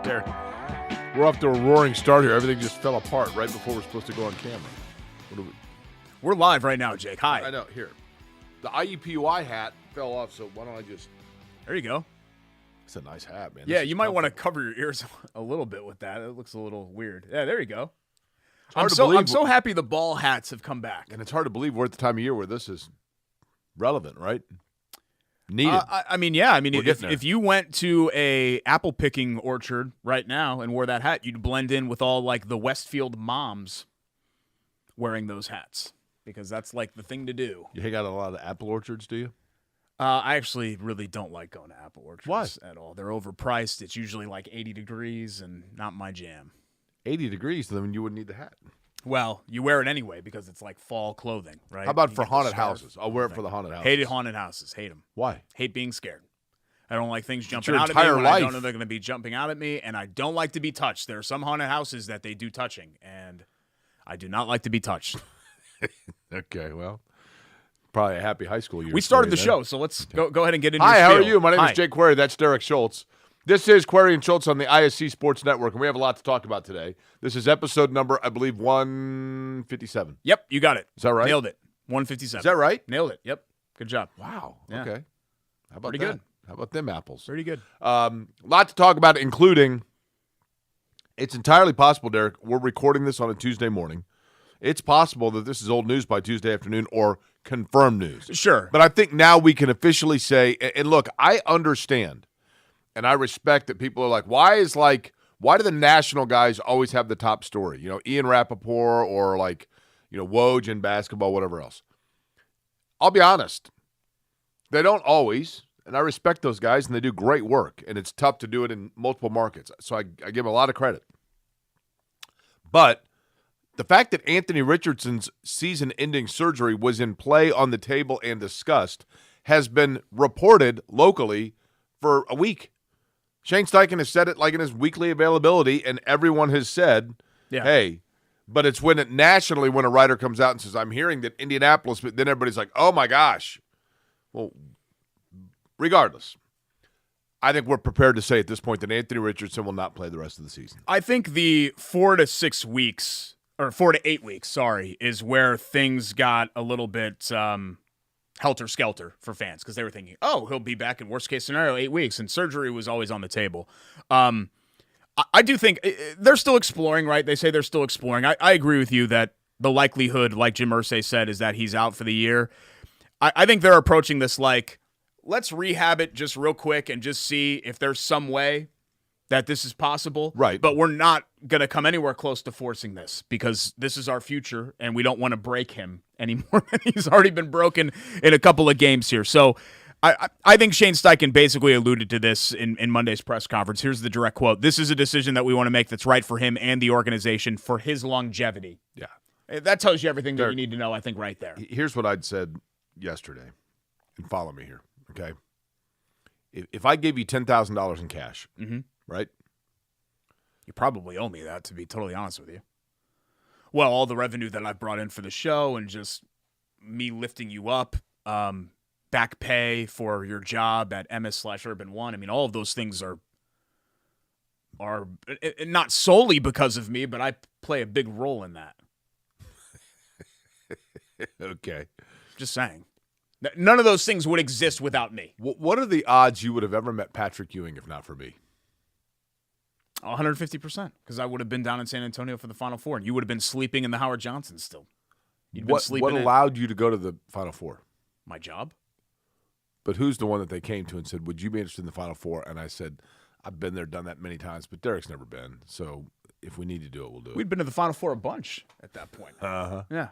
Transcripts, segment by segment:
Derek, we're off to a roaring start here. Everything just fell apart right before we're supposed to go on camera. We're live right now, Jake. Hi. I know. Here. The IUPUI hat fell off, so why don't I just... There you go. It's a nice hat, man. Yeah, you might want to cover your ears a little bit with that. It looks a little weird. Yeah, there you go. I'm so happy the ball hats have come back. And it's hard to believe we're at the time of year where this is relevant, right? Needed. If you went to a apple picking orchard right now and wore that hat, you'd blend in with all like the Westfield moms wearing those hats because that's like the thing to do. You hang out at a lot of apple orchards, do you? I actually really don't like going to apple orchards Why? at all. They're overpriced. It's usually like 80 degrees and not my jam. 80 degrees, then you wouldn't need the hat. Well, you wear it anyway because it's like fall clothing, right? How about for haunted houses? I'll wear it for the haunted houses. Hated haunted houses. Hate them. Why? Hate being scared. I don't like things jumping your out at me entire when I life. don't know they're going to be jumping out at me, and I don't like to be touched. There are some haunted houses that they do touching, and I do not like to be touched. Okay, well, probably a happy high school year. We started the show, so let's go ahead and get into Hi, your how are spiel. you? My name is Jake Query. That's Derek Schultz. This is Query and Schultz on the ISC Sports Network, and we have a lot to talk about today. This is episode number, I believe, 157. Yep, you got it. Is that right? Nailed it. 157. Is that right? Nailed it. Yep. Good job. Wow. Yeah. Okay. How about Pretty that? good. How about them apples? Pretty good. Lot to talk about, including it's entirely possible, Derek, we're recording this on a Tuesday morning. It's possible that this is old news by Tuesday afternoon or confirmed news. Sure. But I think now we can officially say, and look, I understand and I respect that people are like, why do the national guys always have the top story? You know, Ian Rappaport or like, you know, Woj in basketball, whatever else. I'll be honest. They don't always, and I respect those guys, and they do great work, and it's tough to do it in multiple markets. So I give them a lot of credit. But the fact that Anthony Richardson's season-ending surgery was in play on the table and discussed has been reported locally for a week. Shane Steichen has said it like in his weekly availability, and everyone has said, hey, but it's when nationally when a writer comes out and says, I'm hearing that Indianapolis, but then everybody's like, oh, my gosh. Well, regardless, I think we're prepared to say at this point that Anthony Richardson will not play the rest of the season. I think the 4 to 8 weeks, is where things got a little bit helter-skelter for fans because they were thinking, oh, he'll be back in worst-case scenario 8 weeks, and surgery was always on the table. I do think they're still exploring, right? They say they're still exploring. I agree with you that the likelihood, like Jim Irsay said, is that he's out for the year. I think they're approaching this like, let's rehab it just real quick and just see if there's some way that this is possible. Right. But we're not going to come anywhere close to forcing this because this is our future and we don't want to break him anymore. He's already been broken in a couple of games here. So I think Shane Steichen basically alluded to this in Monday's press conference. Here's the direct quote. This is a decision that we want to make that's right for him and the organization for his longevity. Yeah. That tells you everything that you need to know, I think, right there. Here's what I'd said yesterday, and follow me here, okay? If I gave you $10,000 in cash, right? You probably owe me that, to be totally honest with you. Well, all the revenue that I've brought in for the show and just me lifting you up, back pay for your job at MS/Urban One. I mean, all of those things are not solely because of me, but I play a big role in that. Okay. Just saying. None of those things would exist without me. What are the odds you would have ever met Patrick Ewing if not for me? 150%, because I would have been down in San Antonio for the Final Four, and you would have been sleeping in the Howard Johnson still. What allowed you to go to the Final Four? My job. But who's the one that they came to and said, would you be interested in the Final Four? And I said, I've been there, done that many times, but Derek's never been. So if we need to do it, we'll do it. We'd been to the Final Four a bunch at that point. Uh-huh. Yeah.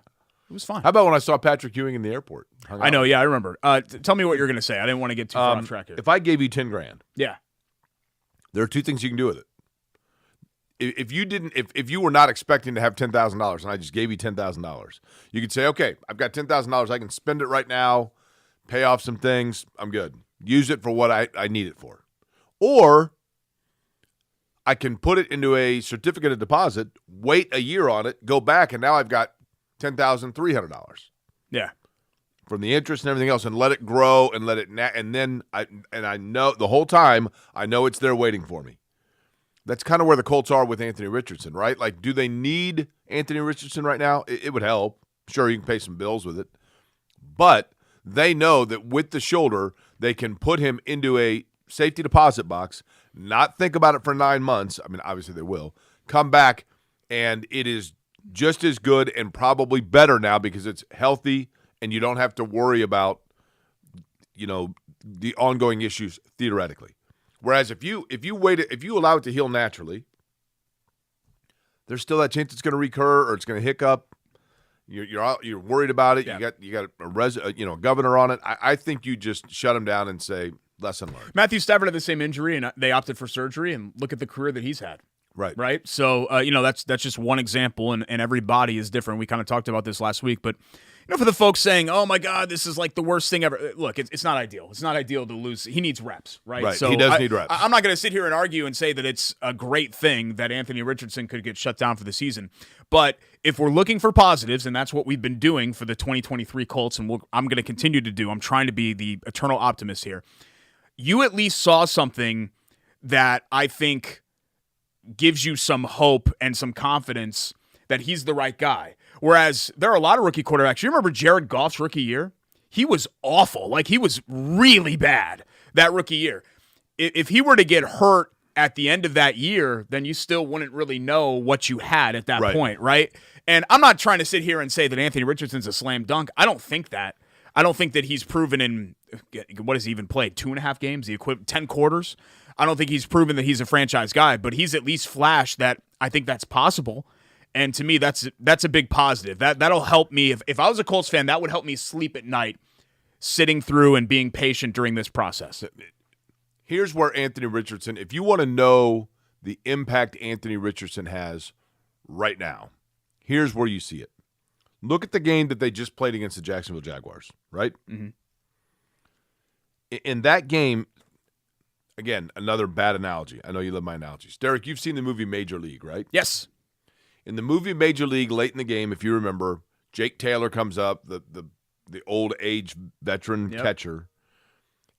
It was fun. How about when I saw Patrick Ewing in the airport? I know, yeah, I remember. Tell me what you're going to say. I didn't want to get too far off track here. If I gave you $10,000, yeah, there are two things you can do with it. If you were not expecting to have $10,000 and I just gave you $10,000, you could say, okay, I've got $10,000. I can spend it right now, pay off some things. I'm good. Use it for what I need it for. Or I can put it into a certificate of deposit, wait a year on it, go back, and now I've got $10,300. Yeah. From the interest and everything else, and let it grow and let it and then I know the whole time I know it's there waiting for me. That's kind of where the Colts are with Anthony Richardson, right? Like, do they need Anthony Richardson right now? It would help. Sure, you can pay some bills with it. But they know that with the shoulder, they can put him into a safety deposit box, not think about it for 9 months. I mean, obviously they will. Come back, and it is just as good and probably better now because it's healthy and you don't have to worry about, the ongoing issues theoretically. Whereas if you allow it to heal naturally, there's still that chance it's going to recur or it's going to hiccup. You're worried about it. Yeah. You got a governor on it. I think you just shut him down and say lesson learned. Matthew Stafford had the same injury and they opted for surgery, and look at the career that he's had. Right. So that's just one example, and every body is different. We kind of talked about this last week, but for the folks saying, "Oh my God, this is like the worst thing ever," look, it's not ideal. It's not ideal to lose. He needs reps, right? Right. So he does need reps. I'm not going to sit here and argue and say that it's a great thing that Anthony Richardson could get shut down for the season. But if we're looking for positives, and that's what we've been doing for the 2023 Colts, and I'm going to continue to do. I'm trying to be the eternal optimist here. You at least saw something that I think gives you some hope and some confidence that he's the right guy. Whereas there are a lot of rookie quarterbacks. You remember Jared Goff's rookie year? He was awful. Like, he was really bad that rookie year. If he were to get hurt at the end of that year, then you still wouldn't really know what you had at that point, right? And I'm not trying to sit here and say that Anthony Richardson's a slam dunk. I don't think that. I don't think that he's proven in, what has he even played, 2.5 games, the equivalent, 10 quarters? I don't think he's proven that he's a franchise guy, but he's at least flashed that I think that's possible. And to me, that's a big positive. That'll help me. If I was a Colts fan, that would help me sleep at night, sitting through and being patient during this process. Here's where Anthony Richardson, if you want to know the impact Anthony Richardson has right now, here's where you see it. Look at the game that they just played against the Jacksonville Jaguars, right? Mm-hmm. In that game, again, another bad analogy. I know you love my analogies. Derek, you've seen the movie Major League, right? Yes. In the movie Major League, late in the game, if you remember, Jake Taylor comes up, the old age veteran catcher,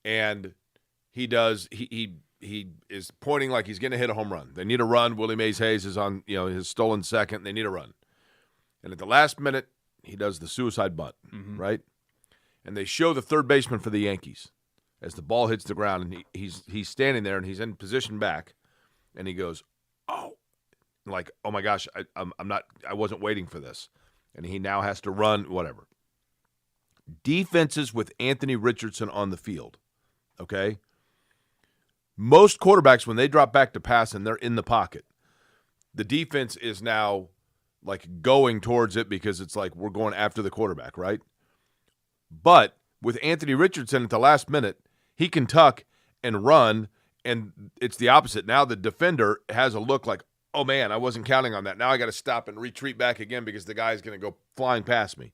and he is pointing like he's going to hit a home run. They need a run. Willie Mays Hayes is on his stolen second. They need a run. And at the last minute, he does the suicide bunt, right? And they show the third baseman for the Yankees as the ball hits the ground, and he's standing there, and he's in position back, and he goes, "Oh." Like, oh my gosh, I wasn't waiting for this. And he now has to run, whatever. Defenses with Anthony Richardson on the field, okay? Most quarterbacks, when they drop back to pass and they're in the pocket, the defense is now like going towards it because it's like we're going after the quarterback, right? But with Anthony Richardson at the last minute, he can tuck and run, and it's the opposite. Now the defender has a look like, oh, man, I wasn't counting on that. Now I got to stop and retreat back again because the guy's going to go flying past me.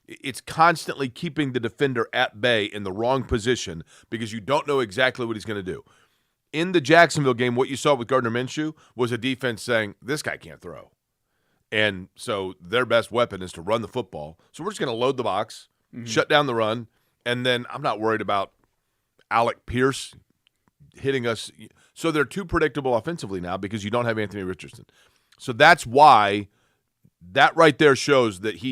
It's constantly keeping the defender at bay in the wrong position because you don't know exactly what he's going to do. In the Jacksonville game, what you saw with Gardner Minshew was a defense saying, this guy can't throw. And so their best weapon is to run the football. So we're just going to load the box, shut down the run, and then I'm not worried about Alec Pierce hitting us. So they're too predictable offensively now because you don't have Anthony Richardson. So that's why that right there shows that he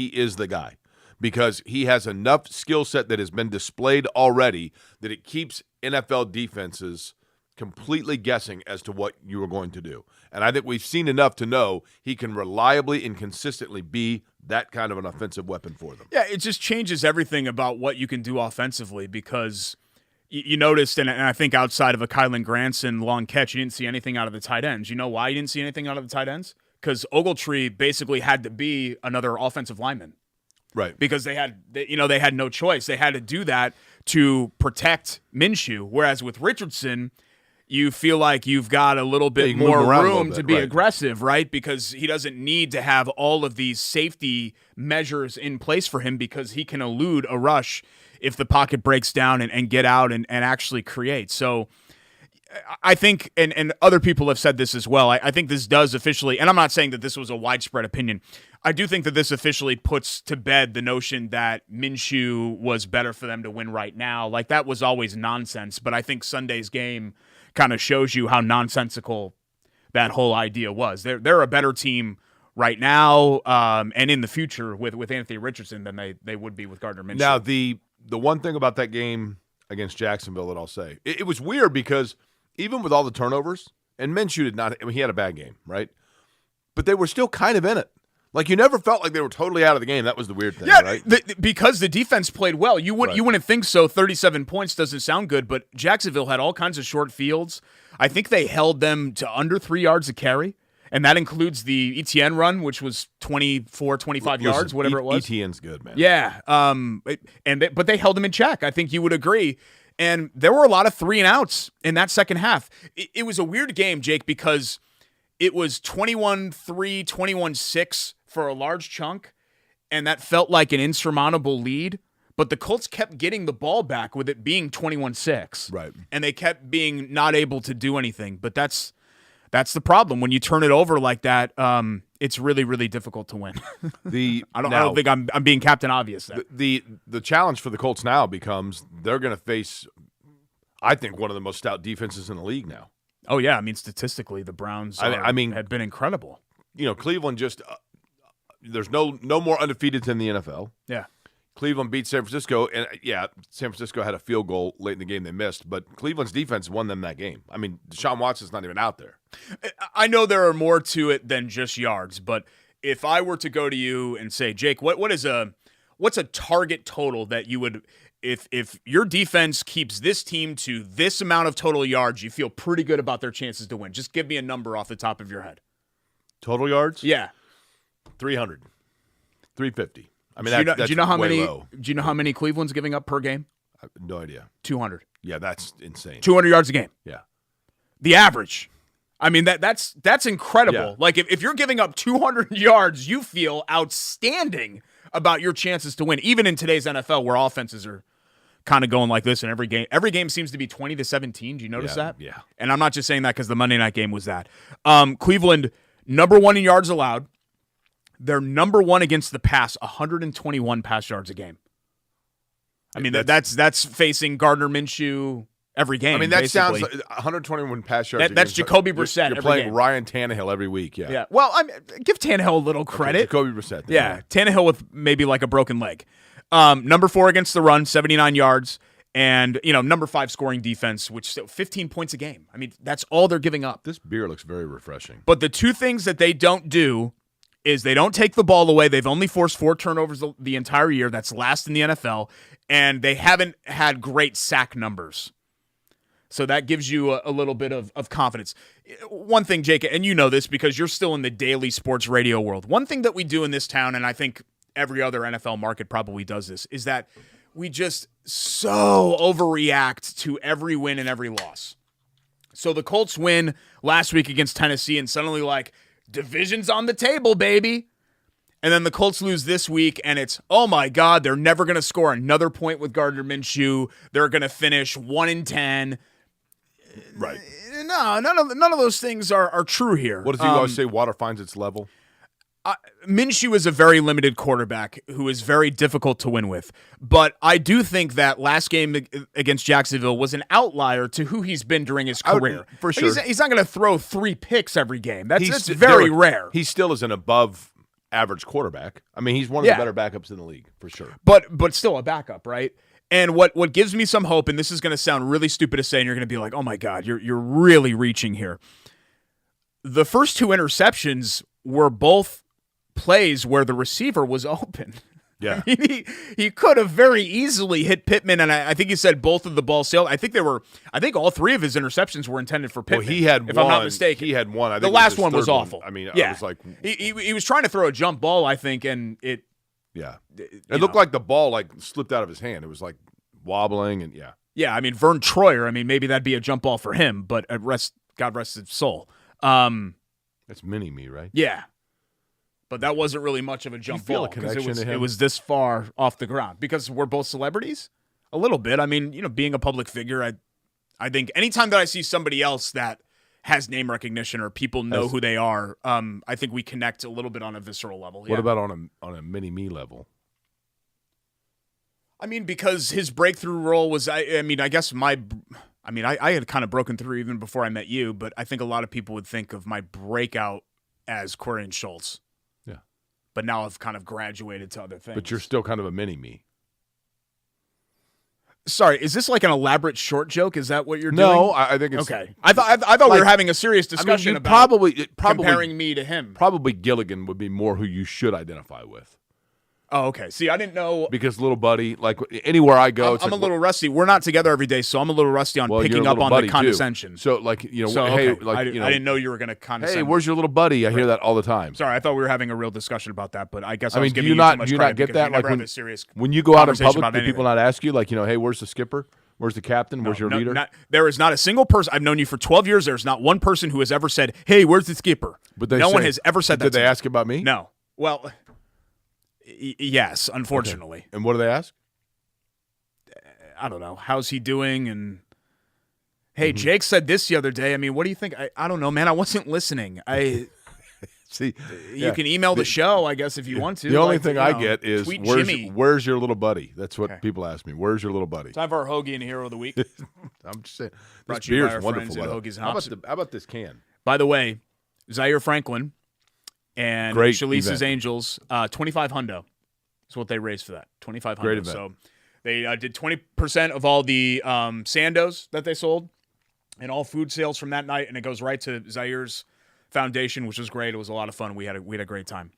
is the guy because he has enough skill set that has been displayed already that it keeps NFL defenses completely guessing as to what you are going to do. And I think we've seen enough to know he can reliably and consistently be that kind of an offensive weapon for them. Yeah, it just changes everything about what you can do offensively because you noticed, and I think outside of a Kylan Granson long catch, you didn't see anything out of the tight ends. You know why you didn't see anything out of the tight ends? Because Ogletree basically had to be another offensive lineman. Right. Because they had no choice. They had to do that to protect Minshew. Whereas with Richardson, you feel like you've got a little bit more room to be aggressive, right? Because he doesn't need to have all of these safety measures in place for him because he can elude a rush if the pocket breaks down and get out and actually create. So I think, and other people have said this as well, I think this does officially, and I'm not saying that this was a widespread opinion, I do think that this officially puts to bed the notion that Minshew was better for them to win right now. Like, that was always nonsense, but I think Sunday's game kind of shows you how nonsensical that whole idea was. They're a better team right now and in the future with Anthony Richardson than they would be with Gardner Minshew. Now, the one thing about that game against Jacksonville that I'll say, it was weird because even with all the turnovers, and Minshew did not – I mean, he had a bad game, right? But they were still kind of in it. Like, you never felt like they were totally out of the game. That was the weird thing, right? Because the defense played well. You wouldn't think so. 37 points doesn't sound good, but Jacksonville had all kinds of short fields. I think they held them to under 3 yards a carry, and that includes the ETN run, which was 24, 25 yards, whatever it was. ETN's good, man. Yeah, but they held them in check. I think you would agree. And there were a lot of 3-and-outs in that second half. It was a weird game, Jake, because it was 21-3, 21-6 for a large chunk, and that felt like an insurmountable lead. But the Colts kept getting the ball back with it being 21-6. Right. And they kept being not able to do anything. But that's the problem. When you turn it over like that, it's really, really difficult to win. I don't think I'm being Captain Obvious there. The challenge for the Colts now becomes they're going to face, I think, one of the most stout defenses in the league now. Oh, yeah. I mean, statistically, the Browns have been incredible. You know, Cleveland just there's no more undefeateds in the NFL. Yeah. Cleveland beat San Francisco, and San Francisco had a field goal late in the game they missed, but Cleveland's defense won them that game. I mean, Deshaun Watson's not even out there. I know there are more to it than just yards, but if I were to go to you and say, Jake, what's a target total that you would, if your defense keeps this team to this amount of total yards, you feel pretty good about their chances to win? Just give me a number off the top of your head. Total yards? Yeah. 300, 350. I mean, that's do you know how many? low. Do you know how many Cleveland's giving up per game? I have no idea. 200. Yeah, that's insane. 200 yards a game. Yeah. The average. I mean, that's incredible. Yeah. Like, if you're giving up 200 yards, you feel outstanding about your chances to win, even in today's NFL where offenses are kind of going like this in every game. Every game seems to be 20-17. Do you notice that? Yeah. And I'm not just saying that because the Monday night game was that. Cleveland, number 1 in yards allowed. They're number 1 against the pass, 121 pass yards a game. I mean, that's facing Gardner Minshew every game. I mean, that basically. sounds like 121 pass yards. That's Jacoby Brissett. You're every playing game. Ryan Tannehill every week. Yeah. Yeah. Well, give Tannehill a little credit. Okay, Jacoby Brissett. Yeah. Tannehill with maybe like a broken leg. Number 4 against the run, 79 yards. And, number 5 scoring defense, which 15 points a game. I mean, that's all they're giving up. This beer looks very refreshing. But the two things that they don't do is they don't take the ball away. They've only forced 4 turnovers the entire year. That's last in the NFL. And they haven't had great sack numbers. So that gives you a little bit of confidence. One thing, Jake, and you know this because you're still in the daily sports radio world. One thing that we do in this town, and I think every other NFL market probably does this, is that we just so overreact to every win and every loss. So the Colts win last week against Tennessee, and suddenly division's on the table, baby. And then the Colts lose this week, and it's, oh my God, they're never going to score another point with Gardner Minshew. They're going to finish 1-10. Right. No, none of those things are true here. What does he always say? Water finds its level. Minshew is a very limited quarterback who is very difficult to win with. But I do think that last game against Jacksonville was an outlier to who he's been during his career. For sure. He's not going to throw 3 picks every game. That's very rare. He still is an above average quarterback. I mean, he's one of the better backups in the league, for sure. But still a backup, right? And what gives me some hope, and this is going to sound really stupid to say, and you're going to be like, oh my God, you're really reaching here. The first 2 interceptions were both plays where the receiver was open. Yeah. I mean, he could have very easily hit Pittman, and I think he said both of the balls sailed. I think all 3 of his interceptions were intended for Pittman. Well, he had if one. I'm not mistaken. He had one. I think the last one was awful. I mean, yeah. I was like, he was trying to throw a jump ball, I think, and it. Yeah. It looked like the ball slipped out of his hand. It was wobbling and yeah. Yeah, I mean, Vern Troyer, maybe that'd be a jump ball for him, but God rest his soul. That's mini-me, right? Yeah. But that wasn't really much of a jump ball because it was this far off the ground. Because we're both celebrities? A little bit. I mean, being a public figure, I think anytime that I see somebody else that has name recognition or people know who they are, I think we connect a little bit on a visceral level. What about on a mini-me level? I mean, because his breakthrough role was, I guess I mean, I had kind of broken through even before I met you, but I think a lot of people would think of my breakout as Quirky and Schultz. Yeah. But now I've kind of graduated to other things. But you're still kind of a mini-me. Sorry, is this like an elaborate short joke? Is that what you're doing? No, I think it's okay. I thought we were having a serious discussion about probably comparing me to him. Probably Gilligan would be more who you should identify with. Oh, okay. See, I didn't know because little buddy, like anywhere I go, I'm a little rusty. We're not together every day, so I'm a little rusty on picking up on the condescension. Too. So, like hey, okay. like I didn't know you were going to condescend. Hey, where's your little buddy? I hear that all the time. Sorry, I thought we were having a real discussion about that, but I guess I was mean, giving do you not get that? Like when you go out in public, do people not ask you, like, hey, where's the skipper? Where's the captain? Where's your leader? There is not a single person. I've known you for 12 years. There's not one person who has ever said, "Hey, where's the skipper?" But no one has ever said that. Did they ask about me? No. Well, yes, unfortunately. Okay. And what do they ask? I don't know. How's he doing? And hey, Jake said this the other day. I mean, what do you think? I don't know, man. I wasn't listening. See, you can email the show, I guess, if you want to. The only thing I get is Jimmy. Where's your little buddy? That's what people ask me. Where's your little buddy? Time for our Hoagie and Hero of the Week. I'm just saying. Brought This to you by beer's our wonderful. friends at Hoagies and Hops. How about this can? By the way, Zaire Franklin and Shalice's Angels, 25 hundo is what they raised for that. 25 hundo. Great event. So they did 20% of all the Sandos that they sold and all food sales from that night, and it goes right to Zaire's foundation, which was great. It was a lot of fun. We had a great time.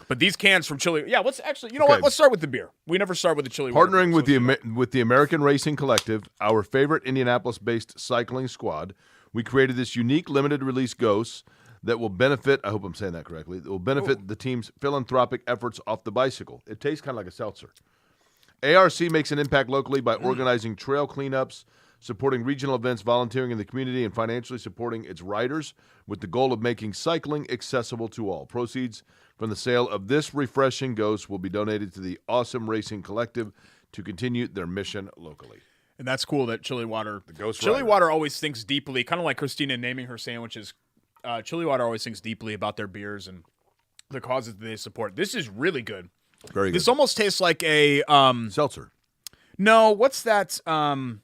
But these cans from Chili, let's actually, you know what? Let's start with the beer. We never start with the chili. Partnering with the American Racing Collective, our favorite Indianapolis-based cycling squad, we created this unique limited release Ghost that will benefit. I hope I'm saying that correctly. That will benefit the team's philanthropic efforts off the bicycle. It tastes kind of like a seltzer. ARC makes an impact locally by organizing trail cleanups, supporting regional events, volunteering in the community, and financially supporting its riders with the goal of making cycling accessible to all. Proceeds from the sale of this refreshing Ghost will be donated to the Awesome Racing Collective to continue their mission locally. And that's cool that Chili Water, Chili Water always thinks deeply, kind of like Christina naming her sandwiches. Chili Water always thinks deeply about their beers and the causes that they support. This is really good. Very good. This almost tastes like a seltzer. No, what's that? A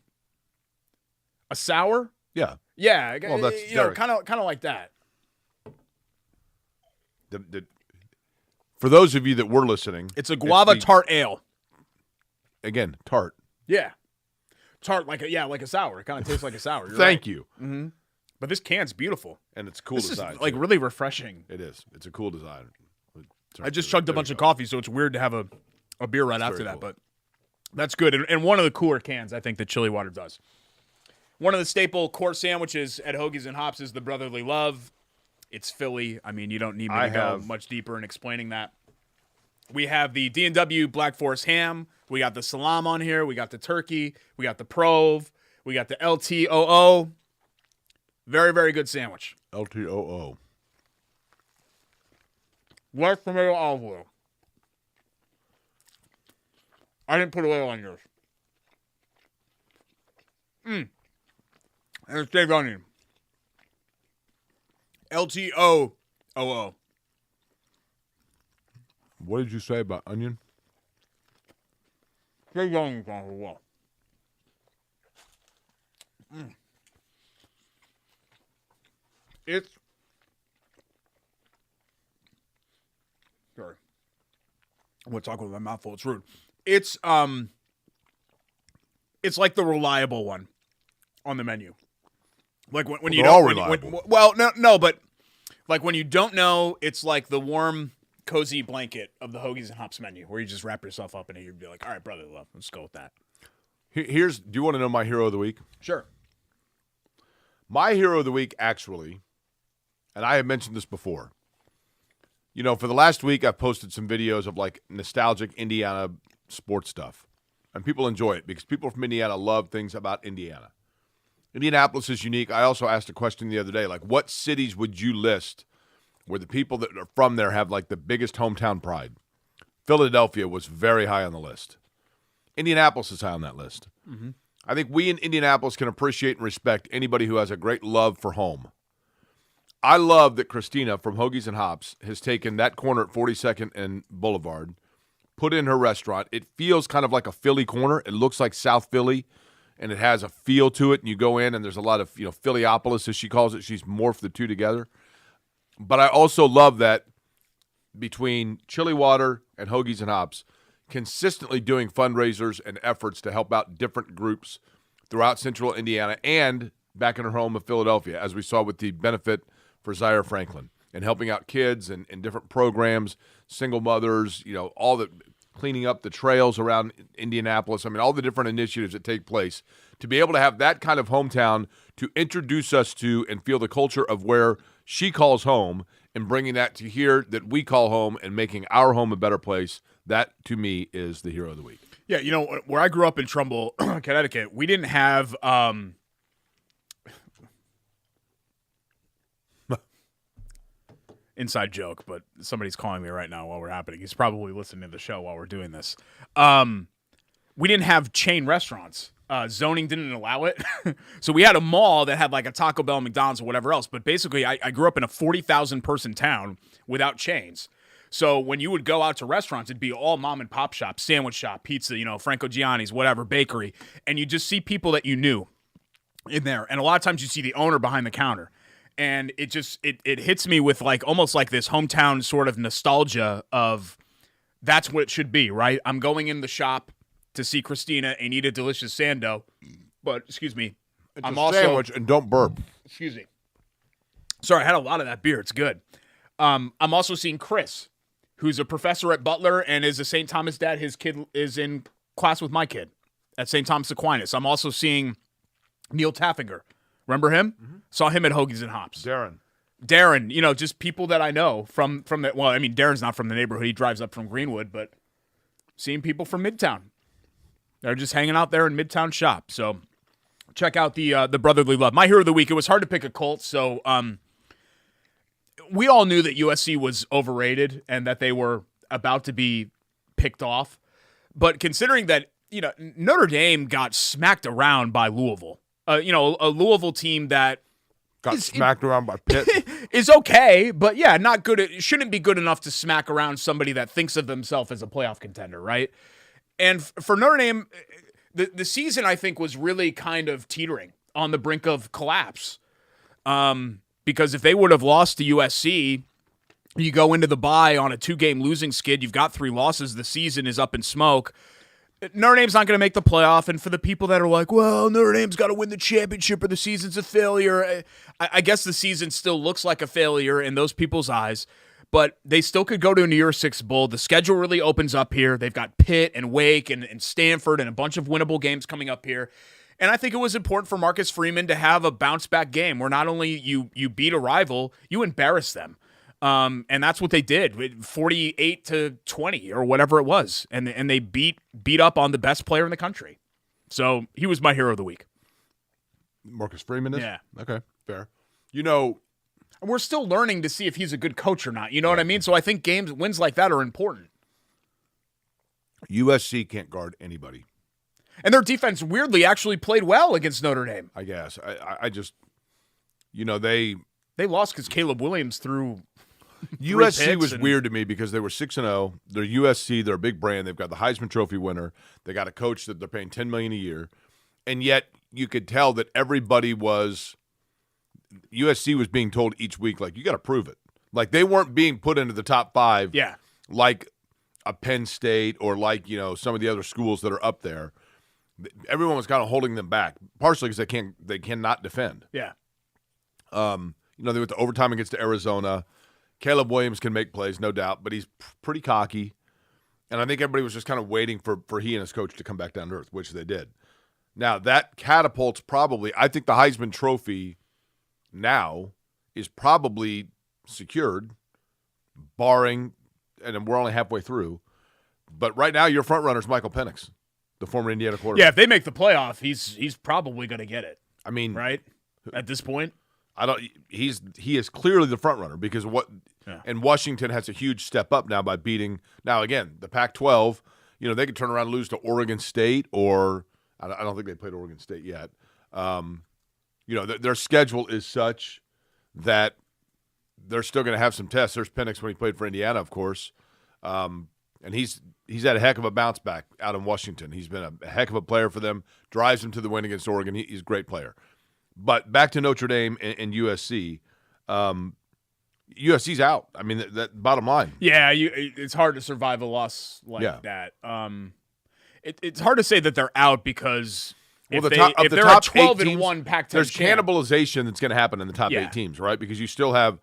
sour? Yeah. Yeah. Well, that's kind of like that. For those of you that were listening, it's a guava tart ale. Again, tart. Yeah. Tart like a sour. It kind of tastes like a sour. Thank you. Mm-hmm. But this can's beautiful. And it's cool design. This is like really refreshing. It is. It's a cool design. I just chugged a bunch of coffee, so it's weird to have a beer right after that, but that's good. And one of the cooler cans, I think, that Chili Water does. One of the staple core sandwiches at Hoagies and Hops is the Brotherly Love. It's Philly. I mean, you don't need me to go much deeper in explaining that. We have the D&W Black Forest ham. We got the salam on here. We got the turkey. We got the Prove. We got the LTOO. Very, very good sandwich. LTOO. West tomato olive oil. I didn't put oil on yours. And it's shaved onion. LTOO. What did you say about onion? Shaved onion on the wall. It's sorry. I'm gonna talk with my mouth full. It's rude. It's like the reliable one on the menu. Like when you don't. But like when you don't know, it's like the warm, cozy blanket of the Hoagies and Hops menu, where you just wrap yourself up in it. You'd be like, all right, brother, love, let's go with that. Do you want to know my hero of the week? Sure. My hero of the week, actually, and I have mentioned this before. For the last week, I've posted some videos of like nostalgic Indiana sports stuff. And people enjoy it because people from Indiana love things about Indiana. Indianapolis is unique. I also asked a question the other day, like what cities would you list where the people that are from there have like the biggest hometown pride? Philadelphia was very high on the list. Indianapolis is high on that list. Mm-hmm. I think we in Indianapolis can appreciate and respect anybody who has a great love for home. I love that Christina from Hoagies and Hops has taken that corner at 42nd and Boulevard, put in her restaurant. It feels kind of like a Philly corner. It looks like South Philly. and it has a feel to it, and you go in and there's a lot of, Philiopolis, as she calls it. She's morphed the two together. But I also love that between Chili Water and Hoagies and Hops, consistently doing fundraisers and efforts to help out different groups throughout central Indiana and back in her home of Philadelphia, as we saw with the benefit for Zaire Franklin and helping out kids and different programs, single mothers, all the cleaning up the trails around Indianapolis. I mean, all the different initiatives that take place. To be able to have that kind of hometown to introduce us to and feel the culture of where she calls home and bringing that to here that we call home and making our home a better place, that to me is the hero of the week. Yeah, where I grew up in Trumbull, Connecticut, we didn't have inside joke, but somebody's calling me right now while we're happening. He's probably listening to the show while we're doing this. We didn't have chain restaurants. Zoning didn't allow it. So we had a mall that had like a Taco Bell, McDonald's, or whatever else. But basically, I grew up in a 40,000 person town without chains. So when you would go out to restaurants, it'd be all mom and pop shops, sandwich shop, pizza, Franco Gianni's, whatever, bakery. And you just see people that you knew in there. And a lot of times you see the owner behind the counter. And it just, it hits me with like almost like this hometown sort of nostalgia of that's what it should be, right? I'm going in the shop to see Christina and eat a delicious sando. But, excuse me, I'm also sandwich and don't burp. Excuse me. Sorry, I had a lot of that beer. It's good. I'm also seeing Chris, who's a professor at Butler and is a St. Thomas dad. His kid is in class with my kid at St. Thomas Aquinas. I'm also seeing Neil Taffinger. Remember him? Mm-hmm. Saw him at Hoagies and Hops. Darren, just people that I know from that. Well, I mean, Darren's not from the neighborhood. He drives up from Greenwood, but seeing people from Midtown. They're just hanging out there in Midtown shop. So check out the brotherly love. My hero of the week, it was hard to pick a Colt, so we all knew that USC was overrated and that they were about to be picked off. But considering that, Notre Dame got smacked around by Louisville, a Louisville team that got smacked around by Pitt is okay, but yeah, not good. It shouldn't be good enough to smack around somebody that thinks of themselves as a playoff contender, right? And for Notre Dame, the season, I think, was really kind of teetering on the brink of collapse. Because if they would have lost to USC, you go into the bye on a 2-game losing skid. You've got 3 losses. The season is up in smoke. Notre Dame's not going to make the playoff. And for the people that are like, well, Notre Dame's got to win the championship or the season's a failure, I guess the season still looks like a failure in those people's eyes. But they still could go to a New Year's Six Bowl. The schedule really opens up here. They've got Pitt and Wake and Stanford and a bunch of winnable games coming up here. And I think it was important for Marcus Freeman to have a bounce-back game where not only you beat a rival, you embarrass them. And that's what they did, 48-20 or whatever it was. And they beat up on the best player in the country. So he was my hero of the week. Marcus Freeman is? Yeah. Okay, fair. We're still learning to see if he's a good coach or not. You know what I mean? So I think wins like that are important. USC can't guard anybody. And their defense weirdly actually played well against Notre Dame. I guess. I just, they lost because Caleb Williams threw USC was weird to me because they were 6-0. They're USC. They're a big brand. They've got the Heisman Trophy winner. They got a coach that they're paying $10 million a year. And yet you could tell that USC was being told each week, like, you got to prove it. Like, they weren't being put into the top 5 like a Penn State or like, some of the other schools that are up there. Everyone was kind of holding them back, partially because they cannot defend. Yeah. They went to overtime against Arizona. Caleb Williams can make plays, no doubt, but he's pretty cocky. And I think everybody was just kind of waiting for he and his coach to come back down to earth, which they did. Now, that catapults I think the Heisman Trophy now is probably secured, barring, and we're only halfway through, but right now your front runner is Michael Penix, the former Indiana quarterback. Yeah, if they make the playoff, he's probably going to get it. I mean, right at this point, he is clearly the front runner because and Washington has a huge step up now by beating. Now again, the Pac-12, they could turn around and lose to Oregon State, or I don't think they played Oregon State yet. Their schedule is such that they're still going to have some tests. There's Penix when he played for Indiana, of course. And And he's had a heck of a bounce back out in Washington. He's been a heck of a player for them, drives them to the win against Oregon. He's a great player. But back to Notre Dame and USC. USC's out. I mean, that bottom line. Yeah, it's hard to survive a loss like that. It's hard to say that they're out because if they're a 12-1 Pac-10 there's champ, cannibalization that's going to happen in the top 8 teams, right? Because you still have,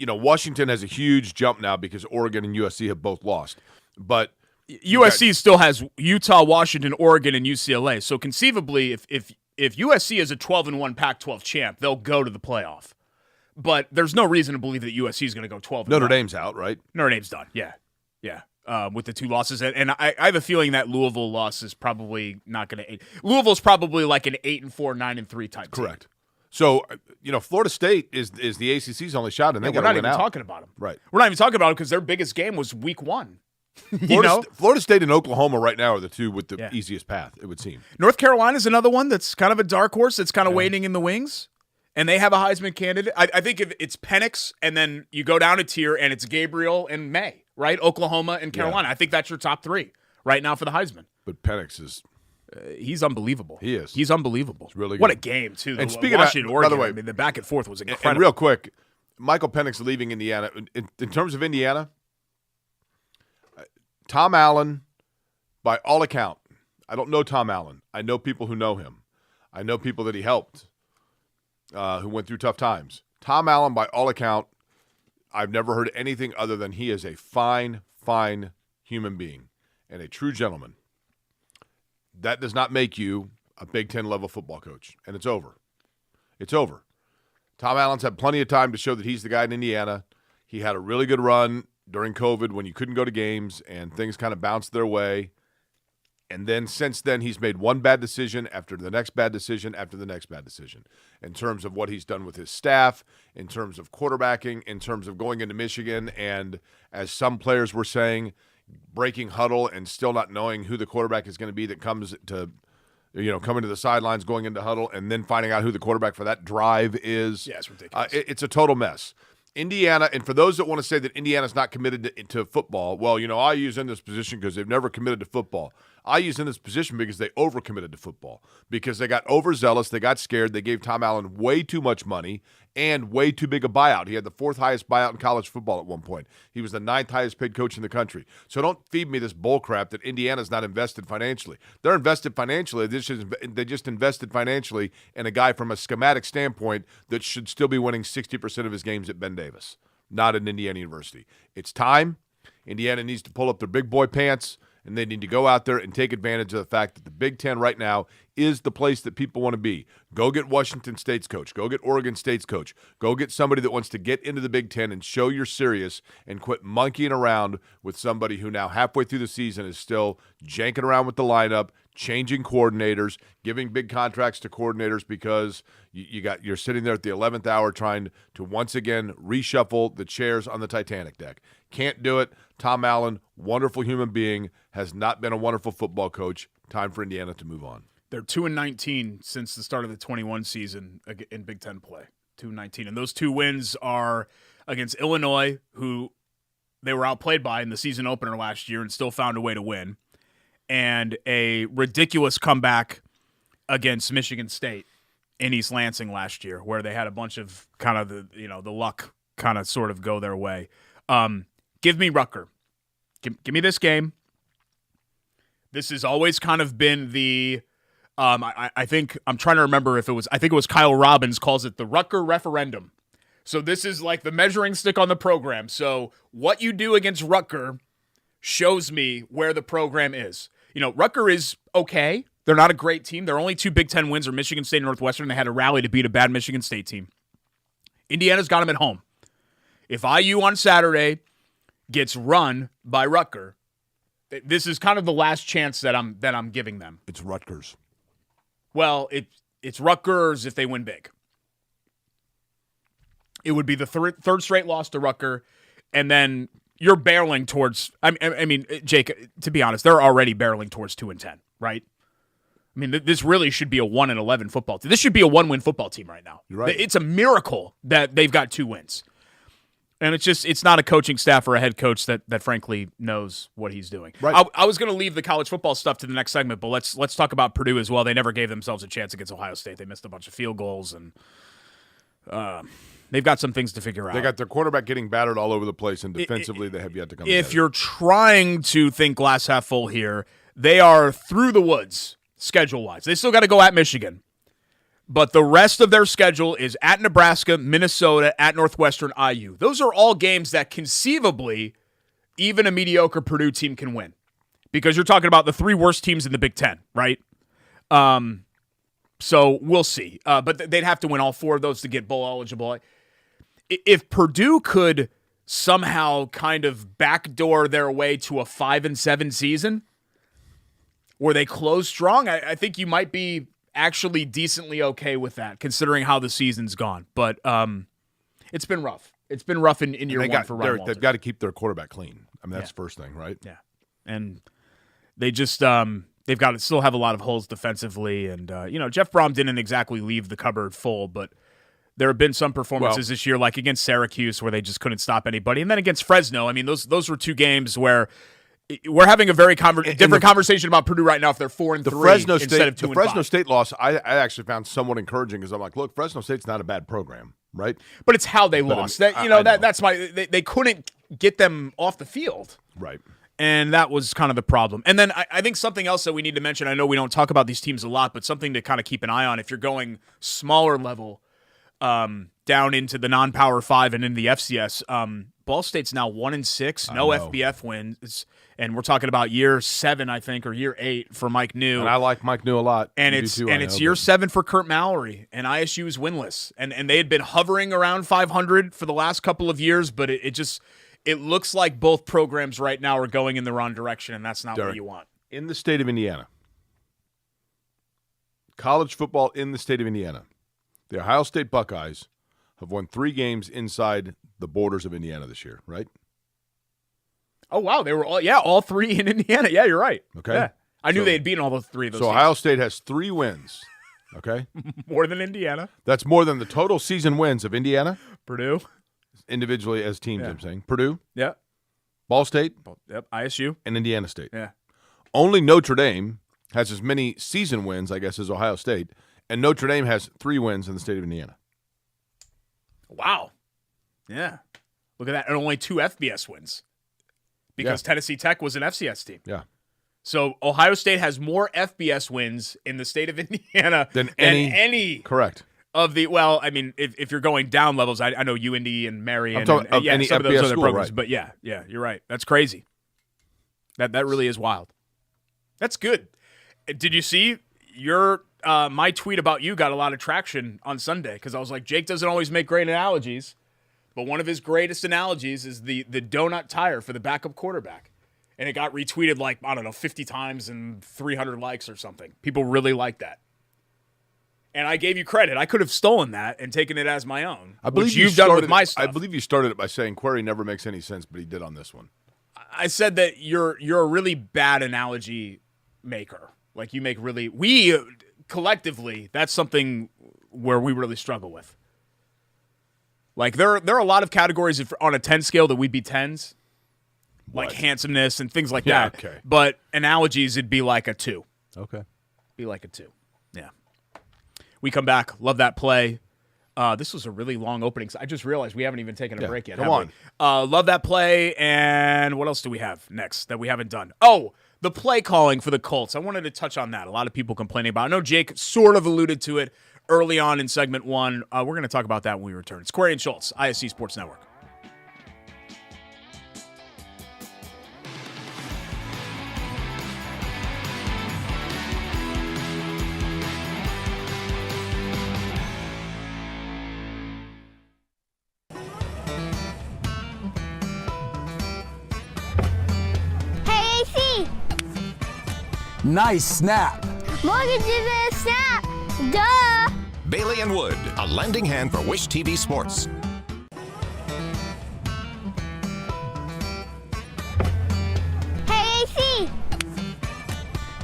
Washington has a huge jump now because Oregon and USC have both lost. But USC still has Utah, Washington, Oregon, and UCLA. So conceivably, if USC is a 12-1 Pac-12 champ, they'll go to the playoff. But there's no reason to believe that USC is going to go 12-1. Notre Dame's out, right? Notre Dame's done. Yeah. With the 2 losses, and I have a feeling that Louisville loss is probably not going to. Louisville's probably like an 8-4, 9-3 type. Correct. Team. So Florida State is the ACC's only shot, and they got to win out. We're not even talking about them. Right. We're not even talking about them because their biggest game was Week 1. Florida State and Oklahoma right now are the 2 with the easiest path, it would seem. North Carolina is another one that's kind of a dark horse that's kind of waiting in the wings. And they have a Heisman candidate. I think if it's Penix, and then you go down a tier, and it's Gabriel and May, right? Oklahoma and Carolina. I think that's your top 3 right now for the Heisman. But Penix is... he's unbelievable. He is. He's unbelievable. It's really good. What a game, too. And speaking Washington, of, Oregon, by the way, I mean, the back and forth was incredible. And real quick, Michael Penix leaving Indiana. In terms of Indiana, Tom Allen, by all account, I don't know Tom Allen. I know people who know him. I know people that he helped. Who went through tough times. Tom Allen, by all account, I've never heard anything other than he is a fine, fine human being and a true gentleman. That does not make you a Big Ten level football coach, and it's over. It's over. Tom Allen's had plenty of time to show that he's the guy in Indiana. He had a really good run during COVID when you couldn't go to games and things kind of bounced their way. And then since then, he's made one bad decision after the next bad decision after the next bad decision in terms of what he's done with his staff, in terms of quarterbacking, in terms of going into Michigan, and as some players were saying, breaking huddle and still not knowing who the quarterback is going to be that comes to, coming to the sidelines, going into huddle, and then finding out who the quarterback for that drive is. Yeah, it's ridiculous. It's a total mess. Indiana, and for those that want to say that Indiana's not committed to football, well, I use in this position because they've never committed to football. I use in this position because they overcommitted to football, because they got overzealous, they got scared, they gave Tom Allen way too much money and way too big a buyout. He had the 4th highest buyout in college football at one point. He was the 9th highest paid coach in the country. So don't feed me this bull crap that Indiana's not invested financially. They're invested financially. They just invested financially in a guy from a schematic standpoint that should still be winning 60% of his games at Ben Davis, not at Indiana University. It's time. Indiana needs to pull up their big boy pants, and they need to go out there and take advantage of the fact that the Big Ten right now is the place that people want to be. Go get Washington State's coach. Go get Oregon State's coach. Go get somebody that wants to get into the Big Ten and show you're serious and quit monkeying around with somebody who now halfway through the season is still janking around with the lineup, changing coordinators, giving big contracts to coordinators because you're sitting there at the 11th hour trying to once again reshuffle the chairs on the Titanic deck. Can't do it. Tom Allen, wonderful human being, has not been a wonderful football coach. Time for Indiana to move on. They're 2-19 since the start of the 21 season in Big Ten play. 2-19, and those 2 wins are against Illinois, who they were outplayed by in the season opener last year and still found a way to win, and a ridiculous comeback against Michigan State in East Lansing last year, where they had a bunch of kind of the luck kind of sort of go their way. Give me Rutger. Give me this game. This has always kind of been the I think I'm trying to remember if it was, I think it was Kyle Robbins calls it the Rutger referendum. So this is like the measuring stick on the program. So what you do against Rutger shows me where the program is. Rutger is okay. They're not a great team. Their only 2 Big Ten wins are Michigan State and Northwestern. They had a rally to beat a bad Michigan State team. Indiana's got them at home. If IU on Saturday gets run by Rutger, this is kind of the last chance that I'm giving them. It's Rutgers. Well, it's Rutgers if they win big. It would be the third straight loss to Rutger, and then you're barreling towards. I mean, Jake. To be honest, they're already barreling towards 2-10, right? I mean, this really should be a 1-11 football team. This should be a 1-win football team right now. You're right. It's a miracle that they've got 2 wins. And it's not a coaching staff or a head coach that frankly knows what he's doing. Right. I was going to leave the college football stuff to the next segment, but let's talk about Purdue as well. They never gave themselves a chance against Ohio State. They missed a bunch of field goals, and they've got some things to figure out. They got their quarterback getting battered all over the place, and defensively they have yet to come If together. you're trying to think glass half full here, they are through the woods schedule-wise. They still got to go at Michigan. But the rest of their schedule is at Nebraska, Minnesota, at Northwestern, IU. Those are all games that conceivably even a mediocre Purdue team can win. Because you're talking about the 3 worst teams in the Big Ten, right? So we'll see. But they'd have to win all 4 of those to get bowl eligible. If Purdue could somehow kind of backdoor their way to a 5-7 season where they close strong, I think you might be actually decently okay with that, considering how the season's gone. But it's been rough. It's been rough in year one for Ron Walter. They've got to keep their quarterback clean. I mean, that's the first thing, right? Yeah. And they just they've got to still have a lot of holes defensively. And, Jeff Brom didn't exactly leave the cupboard full, but there have been some performances this year, like against Syracuse, where they just couldn't stop anybody. And then against Fresno, I mean, those were 2 games where we're having a very different conversation about Purdue right now if they're 4-3 instead of 2-5. The Fresno State loss, I actually found somewhat encouraging because I'm like, look, Fresno State's not a bad program, right? But it's how they lost. That's why they couldn't get them off the field, right? And that was kind of the problem. And then I think something else that we need to mention. I know we don't talk about these teams a lot, but something to kind of keep an eye on if you're going smaller level down into the non-Power 5 and in the FCS. Ball State's now 1-6, no FBF wins. And we're talking about year 7, I think, or year 8 for Mike New. And I like Mike New a lot. And it's year 7 for Kurt Mallory, and ISU is winless. And they had been hovering around 500 for the last couple of years, but it looks like both programs right now are going in the wrong direction, and that's not what you want. In the state of Indiana, college football in the state of Indiana, the Ohio State Buckeyes have won 3 games inside the borders of Indiana this year, right? Oh, wow. They were all 3 in Indiana. Yeah, you're right. Okay. Yeah. I knew they had beaten all those 3 of those So teams. Ohio State has 3 wins, okay? More than Indiana. That's more than the total season wins of Indiana. Purdue. Individually as teams, I'm saying. Purdue. Yeah. Ball State. Yep. ISU. And Indiana State. Yeah. Only Notre Dame has as many season wins, I guess, as Ohio State. And Notre Dame has 3 wins in the state of Indiana. Wow. Yeah. Look at that. And only 2 FBS wins. Because Tennessee Tech was an FCS team. Yeah. So Ohio State has more FBS wins in the state of Indiana than any correct of the. Well, I mean, if you're going down levels, I know UND and Marion, some of those other programs, right. But yeah, you're right. That's crazy. That really is wild. That's good. Did you see my tweet about you got a lot of traction on Sunday because I was like, Jake doesn't always make great analogies. But one of his greatest analogies is the donut tire for the backup quarterback. And it got retweeted 50 times and 300 likes or something. People really like that. And I gave you credit. I could have stolen that and taken it as my own, which you've done with my stuff. I believe you started it by saying Query never makes any sense, but he did on this one. I said that you're a really bad analogy maker. Like you make we collectively, that's something where we really struggle with. Like there are a lot of categories on a 10 scale that we'd be 10s, like handsomeness and things like that. Okay. But analogies, it'd be like a 2. Okay. Be like a 2. Yeah. We come back. Love that play. This was a really long opening. I just realized we haven't even taken a break yet. Come on. Love that play. And what else do we have next that we haven't done? Oh, the play calling for the Colts. I wanted to touch on that. A lot of people complaining about it. I know Jake sort of alluded to it early on in segment 1. We're going to talk about that when we return. It's Query and Schultz, ISC Sports Network. Hey, AC! Nice snap. Mortgage is a snap. Duh! Bailey and Wood, a lending hand for Wish TV Sports. Hey, AC!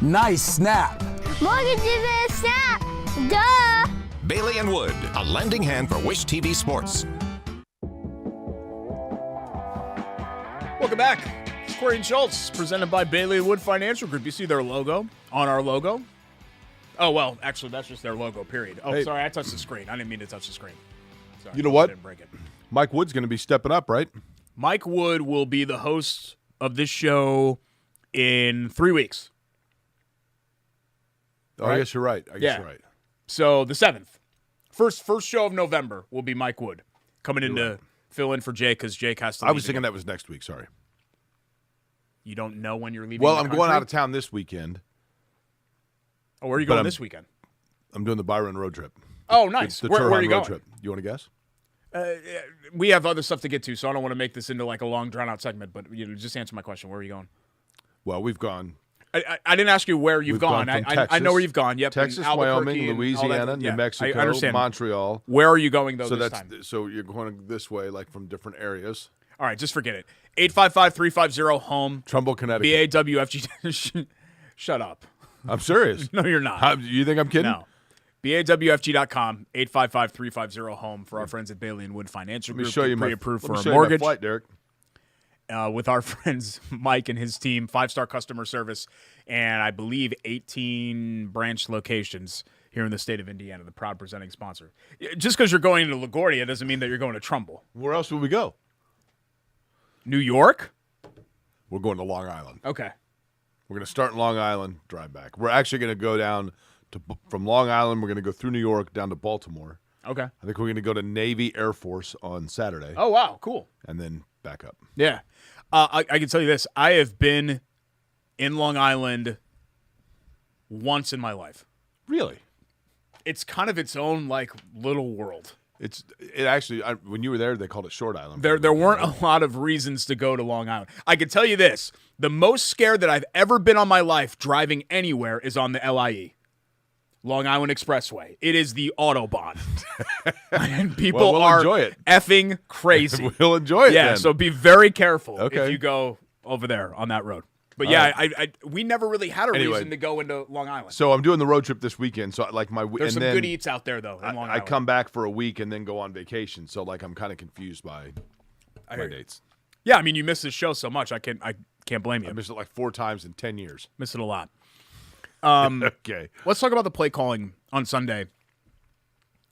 Nice snap. Mortgage is a snap. Duh! Bailey and Wood, a lending hand for Wish TV Sports. Welcome back. It's Corey and Schultz, presented by Bailey Wood Financial Group. You see their logo on our logo? Oh, well, actually, that's just their logo, period. Oh, Hey. sorry, I touched the screen. I didn't mean to touch the screen. Sorry, You know what? I didn't break it. Mike Wood's going to be stepping up, right? Mike Wood will be the host of this show in 3 weeks. Oh, Right? I guess you're right. I guess you're right. So the 7th. First show of November will be Mike Wood coming in to fill in for Jake because Jake has to I leave was thinking again. that was next week. Sorry. You don't know when you're leaving Well, the I'm going country? out of town this weekend. Oh, where are you but going I'm- this weekend? I'm doing the Byron road trip. Oh, nice. The Where are Turhan you road going? trip. You want to guess? We have other stuff to get to, so I don't want to make this into like a long, drawn-out segment. But just answer my question. Where are you going? Well, we've gone I didn't ask you where you've We've gone. gone from I know Texas, where you've gone. Yep, Texas, and Albuquerque Wyoming, and all Louisiana, that. Yeah, New Mexico, I understand. Montreal. Where are you going though So this that's time? so you're going this way, like from different areas. All right, just forget it. 855-350-HOME. Trumbull, Connecticut. BAWFG. Shut up. I'm serious. No, you're not. You think I'm kidding? No. BAWFG.com, 855-350-HOME for our friends at Bailey and Wood Financial Let me Group. show Get you my pre-approved let for me a show you my mortgage. flight, Derek. With our friends Mike and his team, 5-star customer service, and I believe 18 branch locations here in the state of Indiana, the proud presenting sponsor. Just because you're going to LaGuardia doesn't mean that you're going to Trumbull. Where else would we go? New York? We're going to Long Island. Okay. We're going to start in Long Island, drive back. We're actually going to go down from Long Island. We're going to go through New York down to Baltimore. Okay. I think we're going to go to Navy Air Force on Saturday, Oh, wow. Cool. and then back up. Yeah. I can tell you this. I have been in Long Island once in my life. Really? It's kind of its own, like, little world. It actually, when you were there, they called it Short Island. There weren't a lot of reasons to go to Long Island. I can tell you this. The most scared that I've ever been on my life driving anywhere is on the LIE. Long Island Expressway. It is the Autobahn. And people Well, we'll are enjoy it. effing crazy. We'll enjoy it. Yeah, then. so be very careful Okay. if you go over there on that road. But All yeah, right. we never really had a Anyway. reason to go into Long Island. So I'm doing the road trip this weekend. So like my There's and some then good eats out there though in Long I Island. come back for a week and then go on vacation. So like I'm kind of confused by my hear you. dates. Yeah, I mean you miss this show so much. I can't blame you. I missed it like 4 times in 10 years. Miss it a lot. Okay. Let's talk about the play calling on Sunday.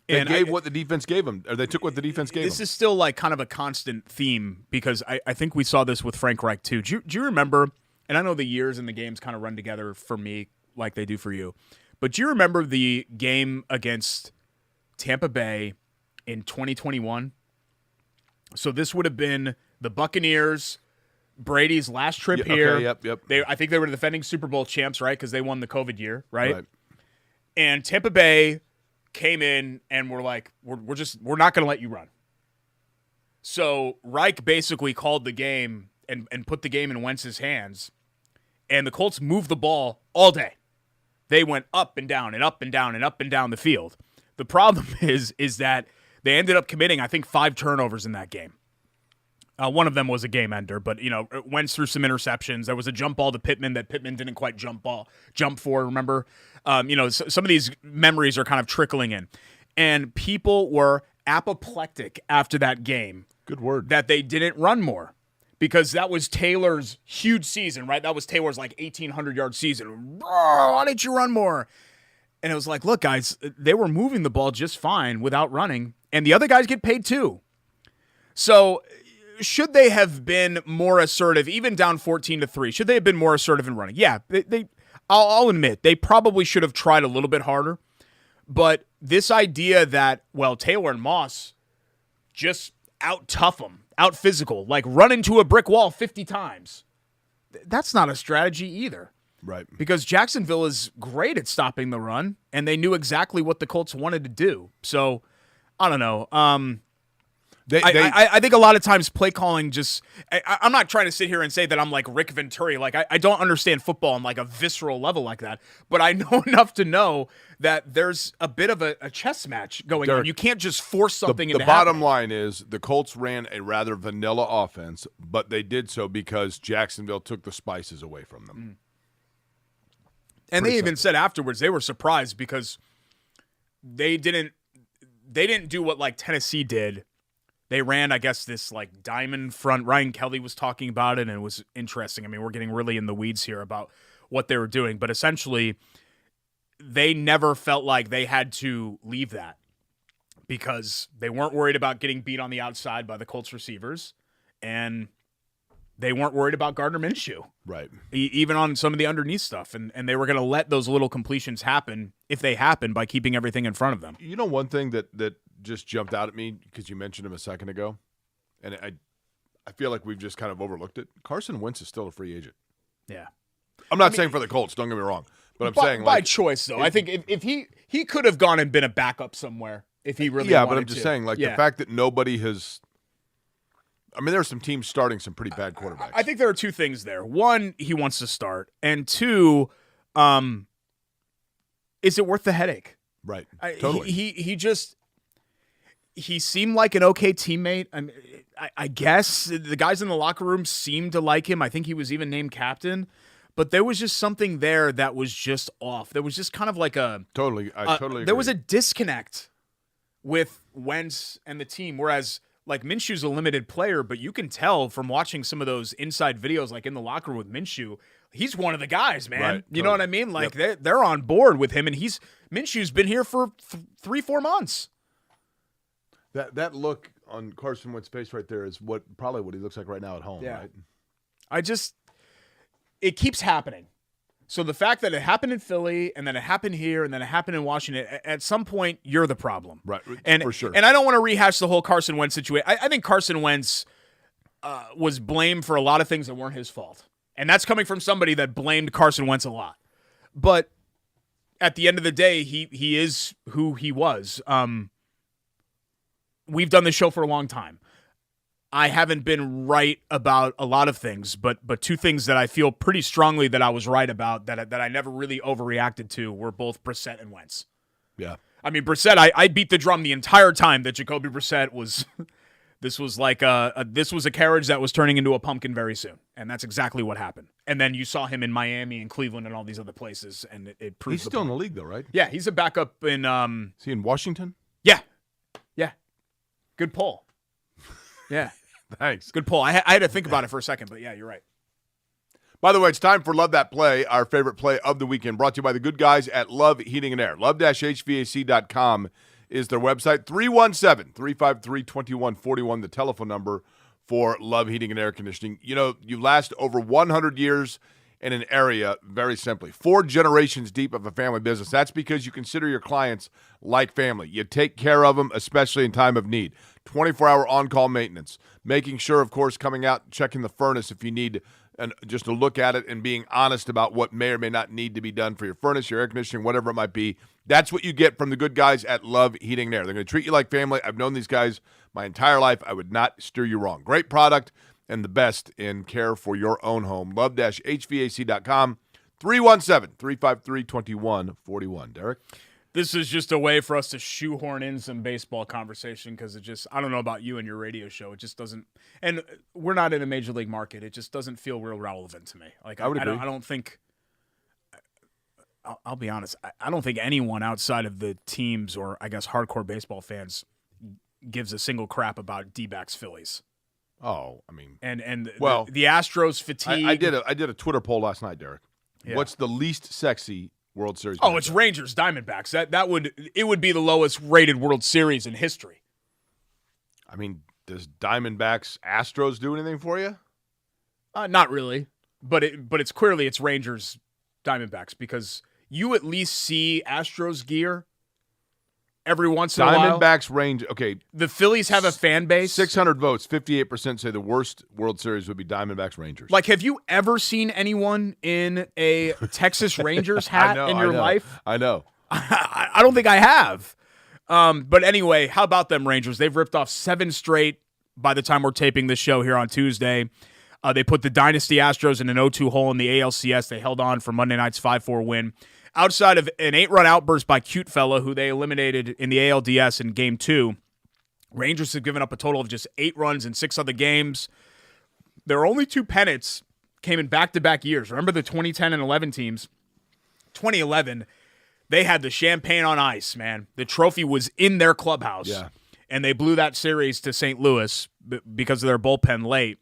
They And gave what the defense gave them, or they took what the defense gave them. This is still like kind of a constant theme because I think we saw this with Frank Reich too. Do you remember, and I know the years and the games kind of run together for me like they do for you, but do you remember the game against Tampa Bay in 2021? So this would have been the Buccaneers, Brady's last trip Yeah, here. okay, yep. I think they were the defending Super Bowl champs, right? Because they won the COVID year, right? Right. And Tampa Bay came in and were like, we're not going to let you run. So Reich basically called the game and put the game in Wentz's hands, and the Colts moved the ball all day. They went up and down and up and down and up and down the field. The problem is that they ended up committing, I think, 5 turnovers in that game. One of them was a game ender, but it went through some interceptions. There was a jump ball to Pittman that Pittman didn't quite jump for. Remember, some of these memories are kind of trickling in, and people were apoplectic after that game. Good word. That they didn't run more because that was Taylor's huge season, right? That was Taylor's like 1,800-yard season. Why didn't you run more? And it was like, look, guys, they were moving the ball just fine without running, and the other guys get paid too. So should they have been more assertive, even down 14-3? Should they have been more assertive in running? Yeah, I'll admit they probably should have tried a little bit harder. But this idea that, well, Taylor and Moss just out-tough them, out-physical, like run into a brick wall 50 times, that's not a strategy either. Right. Because Jacksonville is great at stopping the run, and they knew exactly what the Colts wanted to do. So, I don't know. I think a lot of times play calling just I'm not trying to sit here and say that I'm like Rick Venturi. Like I don't understand football on like a visceral level like that, but I know enough to know that there's a bit of a chess match going Derek, on. You can't just force something into The bottom happening. line is the Colts ran a rather vanilla offense, but they did so because Jacksonville took the spices away from them. And Pretty they even said afterwards they were surprised because they didn't do what like Tennessee did They ran, I guess, this like diamond front. Ryan Kelly was talking about it, and it was interesting. I mean, we're getting really in the weeds here about what they were doing, but essentially they never felt like they had to leave that because they weren't worried about getting beat on the outside by the Colts receivers, and they weren't worried about Gardner Minshew. Right. Even on some of the underneath stuff, and they were going to let those little completions happen if they happen by keeping everything in front of them. You know, one thing that just jumped out at me because you mentioned him a second ago, and I feel like we've just kind of overlooked it. Carson Wentz is still a free agent. Yeah. I'm not saying for the Colts, don't get me wrong, but I'm saying by like choice though. I think if he could have gone and been a backup somewhere if he really yeah, wanted but I'm just to. saying like the fact that nobody has. I mean, there are some teams starting some pretty bad quarterbacks. I think there are two things there. One, he wants to start, and two, is it worth the headache? Right. Totally. He seemed like an okay teammate. I guess the guys in the locker room seemed to like him. I think he was even named captain. But there was just something there that was just off. There was just kind of like a totally. I totally agree. There was a disconnect with Wentz and the team. Whereas like Minshew's a limited player, but you can tell from watching some of those inside videos, like in the locker room with Minshew, he's one of the guys, man. Right, You know what I mean? Like they're on board with him, and Minshew's been here for 3-4 months. That look on Carson Wentz's face right there is probably what he looks like right now at home, right? It keeps happening. So the fact that it happened in Philly, and then it happened here, and then it happened in Washington, at some point, you're the problem. Right, and, for sure. And I don't want to rehash the whole Carson Wentz situation. I think Carson Wentz was blamed for a lot of things that weren't his fault. And that's coming from somebody that blamed Carson Wentz a lot. But at the end of the day, he is who he was. We've done this show for a long time. I haven't been right about a lot of things, but two things that I feel pretty strongly that I was right about that I never really overreacted to were both Brissett and Wentz. Yeah. I mean, Brissett, I beat the drum the entire time that Jacoby Brissett was this was like this was a carriage that was turning into a pumpkin very soon, and that's exactly what happened. And then you saw him in Miami and Cleveland and all these other places, and it proved he's still in the league though, right? Yeah, he's a backup in Is he in Washington? Yeah. Good pull. Yeah. Thanks. Good pull. I had to think about it for a second, but yeah, you're right. By the way, it's time for Love That Play, our favorite play of the weekend, brought to you by the good guys at Love Heating and Air. Love-HVAC.com is their website. 317-353-2141, the telephone number for Love Heating and Air Conditioning. You know, you last over 100 years in an area, very simply. 4 generations deep of a family business. That's because you consider your clients like family. You take care of them, especially in time of need. 24-hour on-call maintenance. Making sure, of course, coming out, checking the furnace if you need just to look at it and being honest about what may or may not need to be done for your furnace, your air conditioning, whatever it might be. That's what you get from the good guys at Love Heating and Air. They're going to treat you like family. I've known these guys my entire life. I would not steer you wrong. Great product and the best in care for your own home. Love-HVAC.com. 317-353-2141. Derek? This is just a way for us to shoehorn in some baseball conversation because I don't know about you and your radio show. It just doesn't, and we're not in a major league market. It just doesn't feel real relevant to me. Like I would agree. I don't think, I'll be honest, I don't think anyone outside of the teams or I guess hardcore baseball fans gives a single crap about D-backs Phillies. Oh, I mean. And well, the Astros fatigue. I did a Twitter poll last night, Derek. Yeah. What's the least sexy World Series? Oh, it's Rangers Diamondbacks. It would be the lowest rated World Series in history. I mean, does Diamondbacks Astros do anything for you? Not really, but it's clearly it's Rangers Diamondbacks because you at least see Astros gear every once in a while. Diamondbacks range. Okay, the Phillies have a fan base. 600 votes. 58% say the worst World Series would be Diamondbacks Rangers. Like, have you ever seen anyone in a Texas Rangers hat in your life? I know. I don't think I have. But anyway, how about them Rangers? They've ripped off 7 straight by the time we're taping this show here on Tuesday. They put the Dynasty Astros in an 0-2 hole in the ALCS. They held on for Monday night's 5-4 win. Outside of an 8-run outburst by Cute Fella, who they eliminated in the ALDS in Game 2, Rangers have given up a total of just 8 runs in 6 other games. Their only 2 pennants came in back-to-back years. Remember the 2010 and 11 teams? 2011, they had the champagne on ice, man. The trophy was in their clubhouse. Yeah. and they blew that series to St. Louis because of their bullpen late.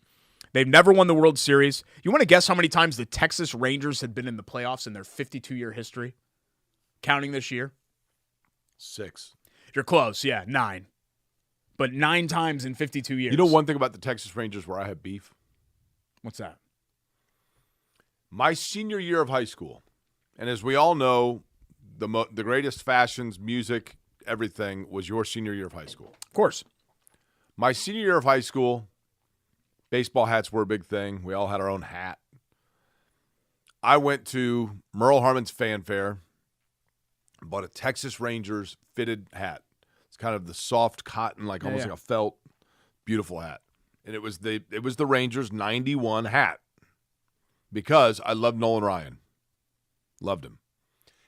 They've never won the World Series. You want to guess how many times the Texas Rangers had been in the playoffs in their 52-year history, counting this year? 6. You're close, yeah, 9. But 9 times in 52 years. You know one thing about the Texas Rangers where I have beef? What's that? My senior year of high school, and as we all know, the greatest fashions, music, everything was your senior year of high school. Of course. My senior year of high school, baseball hats were a big thing. We all had our own hat. I went to Merle Harmon's Fanfare, bought a Texas Rangers fitted hat. It's kind of the soft cotton, like almost like a felt, beautiful hat. And it was the Rangers 91 hat because I loved Nolan Ryan. Loved him.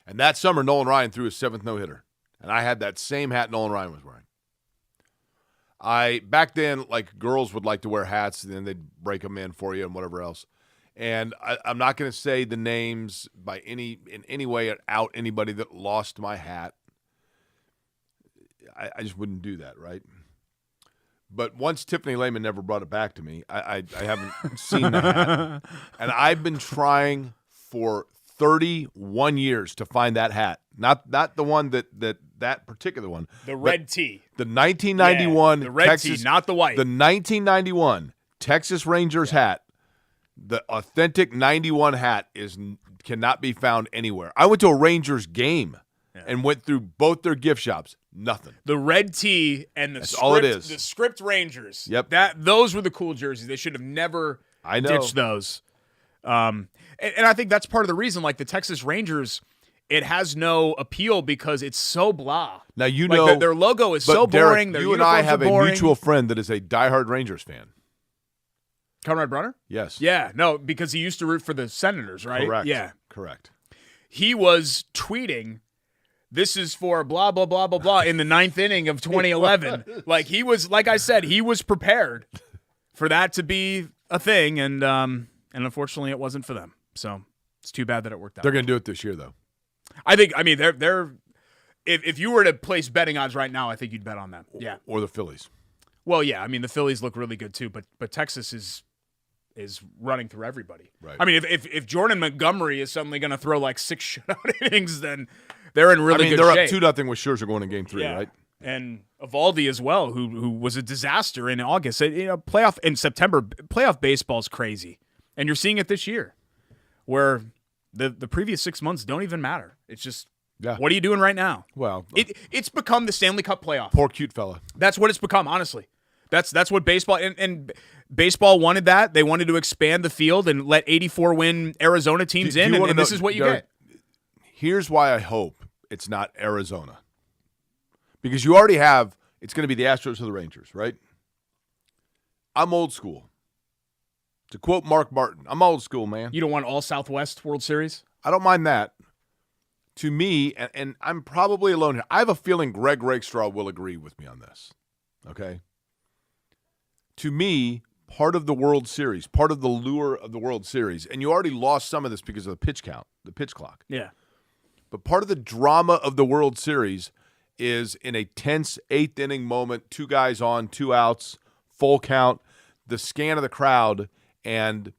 And that summer, Nolan Ryan threw his 7th no-hitter. And I had that same hat Nolan Ryan was wearing. Back then, like, girls would like to wear hats, and then they'd break them in for you and whatever else. And I'm not going to say the names in any way out anybody that lost my hat. I just wouldn't do that, right? But once Tiffany Lehman never brought it back to me, I haven't seen the hat. And I've been trying for 31 years to find that hat. Not the one that particular one. The red tee. The 1991 the red Texas, tee, not the white. The 1991 Texas Rangers hat. The authentic 91 hat cannot be found anywhere. I went to a Rangers game and went through both their gift shops. Nothing. The red tee and the That's script, all it is. The script Rangers. Yep. Those were the cool jerseys. They should have never ditched those. And I think that's part of the reason, like the Texas Rangers, it has no appeal because it's so blah. Now, you like know. Their logo is but so Derek, boring. Their you and I uniforms have are a boring. mutual friend that is a diehard Rangers fan. Conrad Brunner? Yes. Yeah. No, because he used to root for the Senators, right? Correct. Yeah. Correct. He was tweeting, "This is for blah, blah, blah, blah, blah," in the 9th inning of 2011. Like, he was, like I said, he was prepared for that to be a thing, and unfortunately it wasn't for them. So it's too bad that it worked out. They're going to do it this year, though. I mean, they're if you were to place betting odds right now, I think you'd bet on them. Yeah. Or the Phillies. Well, yeah. I mean, the Phillies look really good too, but Texas is running through everybody. Right. I mean, if Jordan Montgomery is suddenly going to throw like 6 shutout innings, then they're in really good shape. They're up 2-0 with Scherzer going in Game 3, right? And Evaldi as well, who was a disaster in August. Playoff in September. Playoff baseball is crazy, and you're seeing it this year, where the previous 6 months don't even matter. It's just what are you doing right now? Well, it's become the Stanley Cup playoff. Poor cute fella. That's what it's become, honestly. That's what baseball and baseball wanted that. They wanted to expand the field and let 84 win Arizona teams in, and this is what you get. Here's why I hope it's not Arizona. Because you already have, it's going to be the Astros or the Rangers, right? I'm old school. To quote Mark Martin, I'm old school, man. You don't want all Southwest World Series? I don't mind that. To me, and I'm probably alone here, I have a feeling Greg Rakestraw will agree with me on this, okay? To me, part of the World Series, part of the lure of the World Series, and you already lost some of this because of the pitch count, the pitch clock. Yeah. But part of the drama of the World Series is in a tense 8th inning moment, 2 guys on, 2 outs, full count, the scan of the crowd, and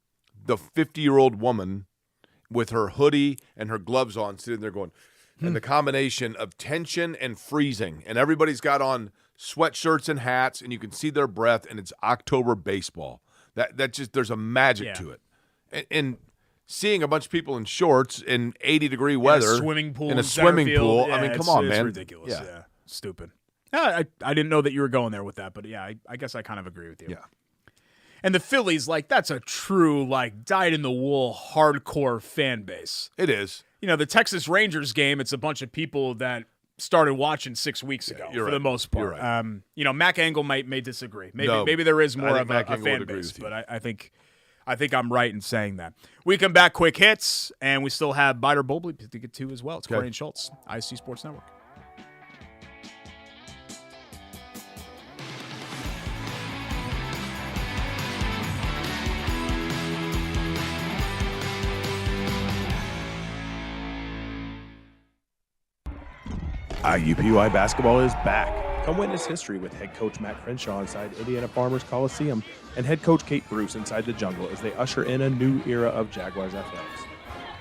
the 50-year-old woman with her hoodie and her gloves on sitting there going, and the combination of tension and freezing, and everybody's got on sweatshirts and hats, and you can see their breath, and it's October baseball. That just, there's a magic to it. And seeing a bunch of people in shorts in 80-degree weather in a swimming pool, I mean, come on, man. It's ridiculous. Yeah. Stupid. I didn't know that you were going there with that, but yeah, I guess I kind of agree with you. Yeah. And the Phillies, like, that's a true, like, dyed-in-the-wool hardcore fan base. It is. You know, the Texas Rangers game, it's a bunch of people that started watching 6 weeks ago for the most part. You're right. You know, Mac Angle may disagree. Maybe there is more of a fan base, but I think I'm right in saying that. We come back, quick hits, and we still have Biter Bobley to get to as well. It's Corey and Schultz, ISC Sports Network. IUPUI basketball is back. Come witness history with head coach Matt Crenshaw inside Indiana Farmers Coliseum and head coach Kate Bruce inside the Jungle as they usher in a new era of Jaguars athletics.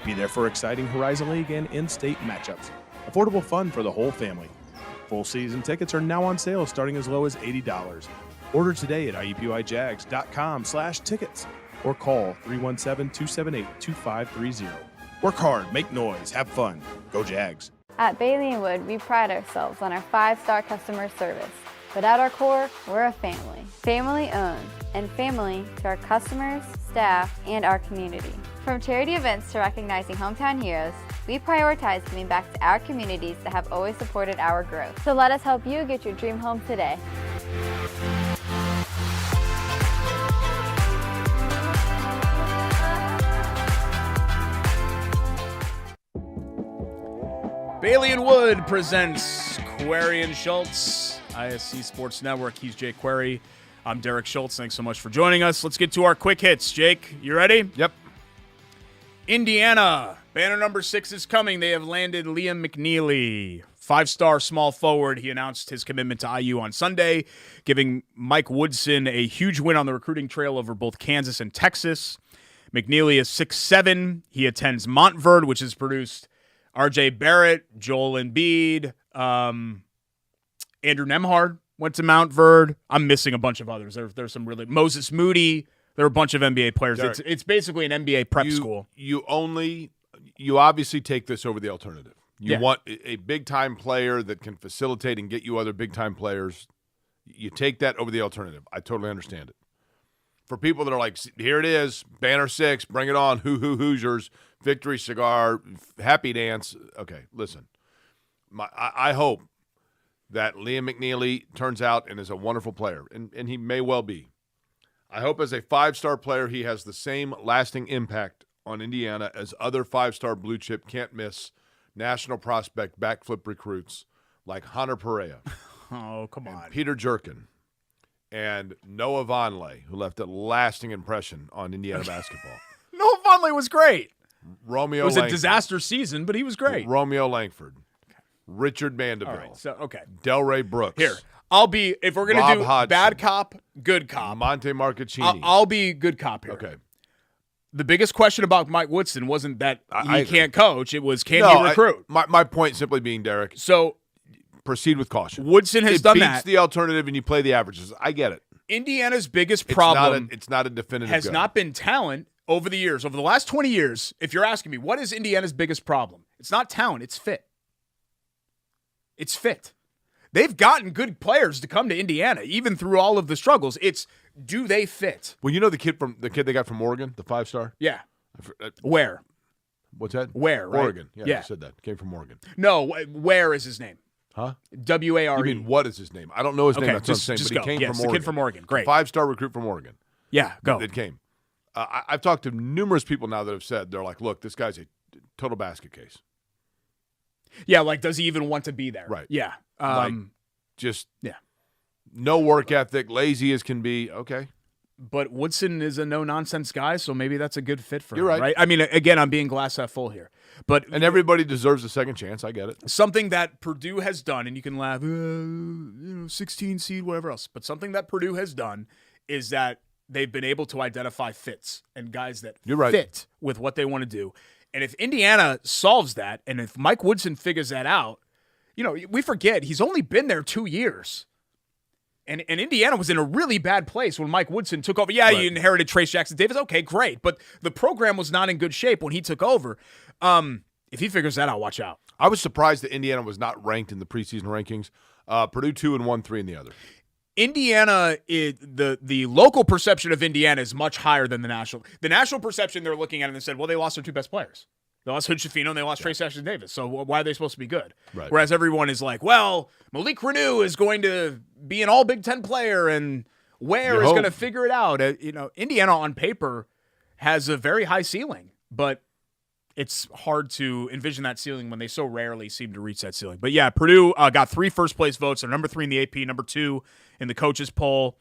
Be there for exciting Horizon League and in-state matchups. Affordable fun for the whole family. Full season tickets are now on sale starting as low as $80. Order today at iupuyjags.com/tickets or call 317-278-2530. Work hard, make noise, have fun. Go Jags. At Bailey & Wood, we pride ourselves on our 5-star customer service. But at our core, we're a family. Family owned and family to our customers, staff, and our community. From charity events to recognizing hometown heroes, we prioritize giving back to our communities that have always supported our growth. So let us help you get your dream home today. Bailey & Wood presents Query and Schultz, ISC Sports Network. He's Jake Query. I'm Derek Schultz. Thanks so much for joining us. Let's get to our quick hits. Jake, you ready? Yep. Indiana, banner number 6 is coming. They have landed Liam McNeely, 5-star small forward. He announced his commitment to IU on Sunday, giving Mike Woodson a huge win on the recruiting trail over both Kansas and Texas. McNeely is 6'7". He attends Montverde, which has produced R.J. Barrett, Joel Embiid, Andrew Nembhard went to Montverde. I'm missing a bunch of others. There's some really Moses Moody. There are a bunch of NBA players. Derek, It's basically an NBA prep school. You obviously take this over the alternative. You want a big-time player that can facilitate and get you other big-time players. You take that over the alternative. I totally understand it. For people that are like, here it is, banner 6, bring it on, Hoosiers, victory cigar, happy dance. Okay, listen. I hope that Liam McNeely turns out and is a wonderful player, and he may well be. I hope as a 5-star player he has the same lasting impact on Indiana as other 5-star blue chip can't miss national prospect backflip recruits like Hunter Perea. Oh, come on. Peter Jerkin. And Noah Vonleh, who left a lasting impression on Indiana basketball. Noah Vonleh was great. Romeo It was Langford. a disaster season, but he was great. Romeo Langford. Richard Mandeville. All right, so, okay. Delray Brooks. Here, I'll be, if we're going to do Hodgson. bad cop, good cop. Monte Marcaccini. I'll be good cop here. Okay. The biggest question about Mike Woodson wasn't that I he can't coach. It was, can he recruit? My point simply being, Derek, So proceed with caution. Woodson has done beats that. the alternative and you play the averages. I get it. Indiana's biggest problem It's not a definitive has good. not been talent over the years. Over the last 20 years, if you're asking me, what is Indiana's biggest problem? It's not talent, it's fit. It's fit. They've gotten good players to come to Indiana, even through all of the struggles. It's, do they fit? Well, you know the kid they got from Oregon, the 5-star? Yeah. Where? What's that? Where, right? Oregon. Yeah, I said that. Came from Oregon. No, where is his name? Huh? W-A-R-E. You mean what is his name? I don't know his name. That's what I'm saying. just But go. he came Yes, from the Oregon. kid from Oregon. Great. 5-star recruit from Oregon. Yeah, go. That came. I've talked to numerous people now that have said, they're like, look, this guy's a total basket case. Yeah, like, does he even want to be there? Right. Yeah. No work ethic, lazy as can be. Okay. But Woodson is a no-nonsense guy, so maybe that's a good fit for You're him, right. I mean, again, I'm being glass half full here. And everybody deserves a second chance. I get it. Something that Purdue has done, and you can laugh, 16 seed, whatever else, but something that Purdue has done is that they've been able to identify fits and guys that fit with what they want to do. And if Indiana solves that, and if Mike Woodson figures that out, we forget he's only been there 2 years. And Indiana was in a really bad place when Mike Woodson took over. Yeah, you inherited Trace Jackson-Davis. Okay, great. But the program was not in good shape when he took over. If he figures that out, watch out. I was surprised that Indiana was not ranked in the preseason rankings. Purdue 2-1, 3 in the other. Indiana, the local perception of Indiana is much higher than the national. The national perception, they're looking at it and they said, well, they lost their 2 best players. They lost Hood Schifino and they lost Trace Jackson-Davis. So why are they supposed to be good? Right. Whereas everyone is like, well, Malik Renew is going to be an all Big Ten player and Ware is going to figure it out. Indiana on paper has a very high ceiling, but it's hard to envision that ceiling when they so rarely seem to reach that ceiling. But yeah, Purdue got 3 first-place votes. They're number 3 in the AP, number 2 in the coaches poll.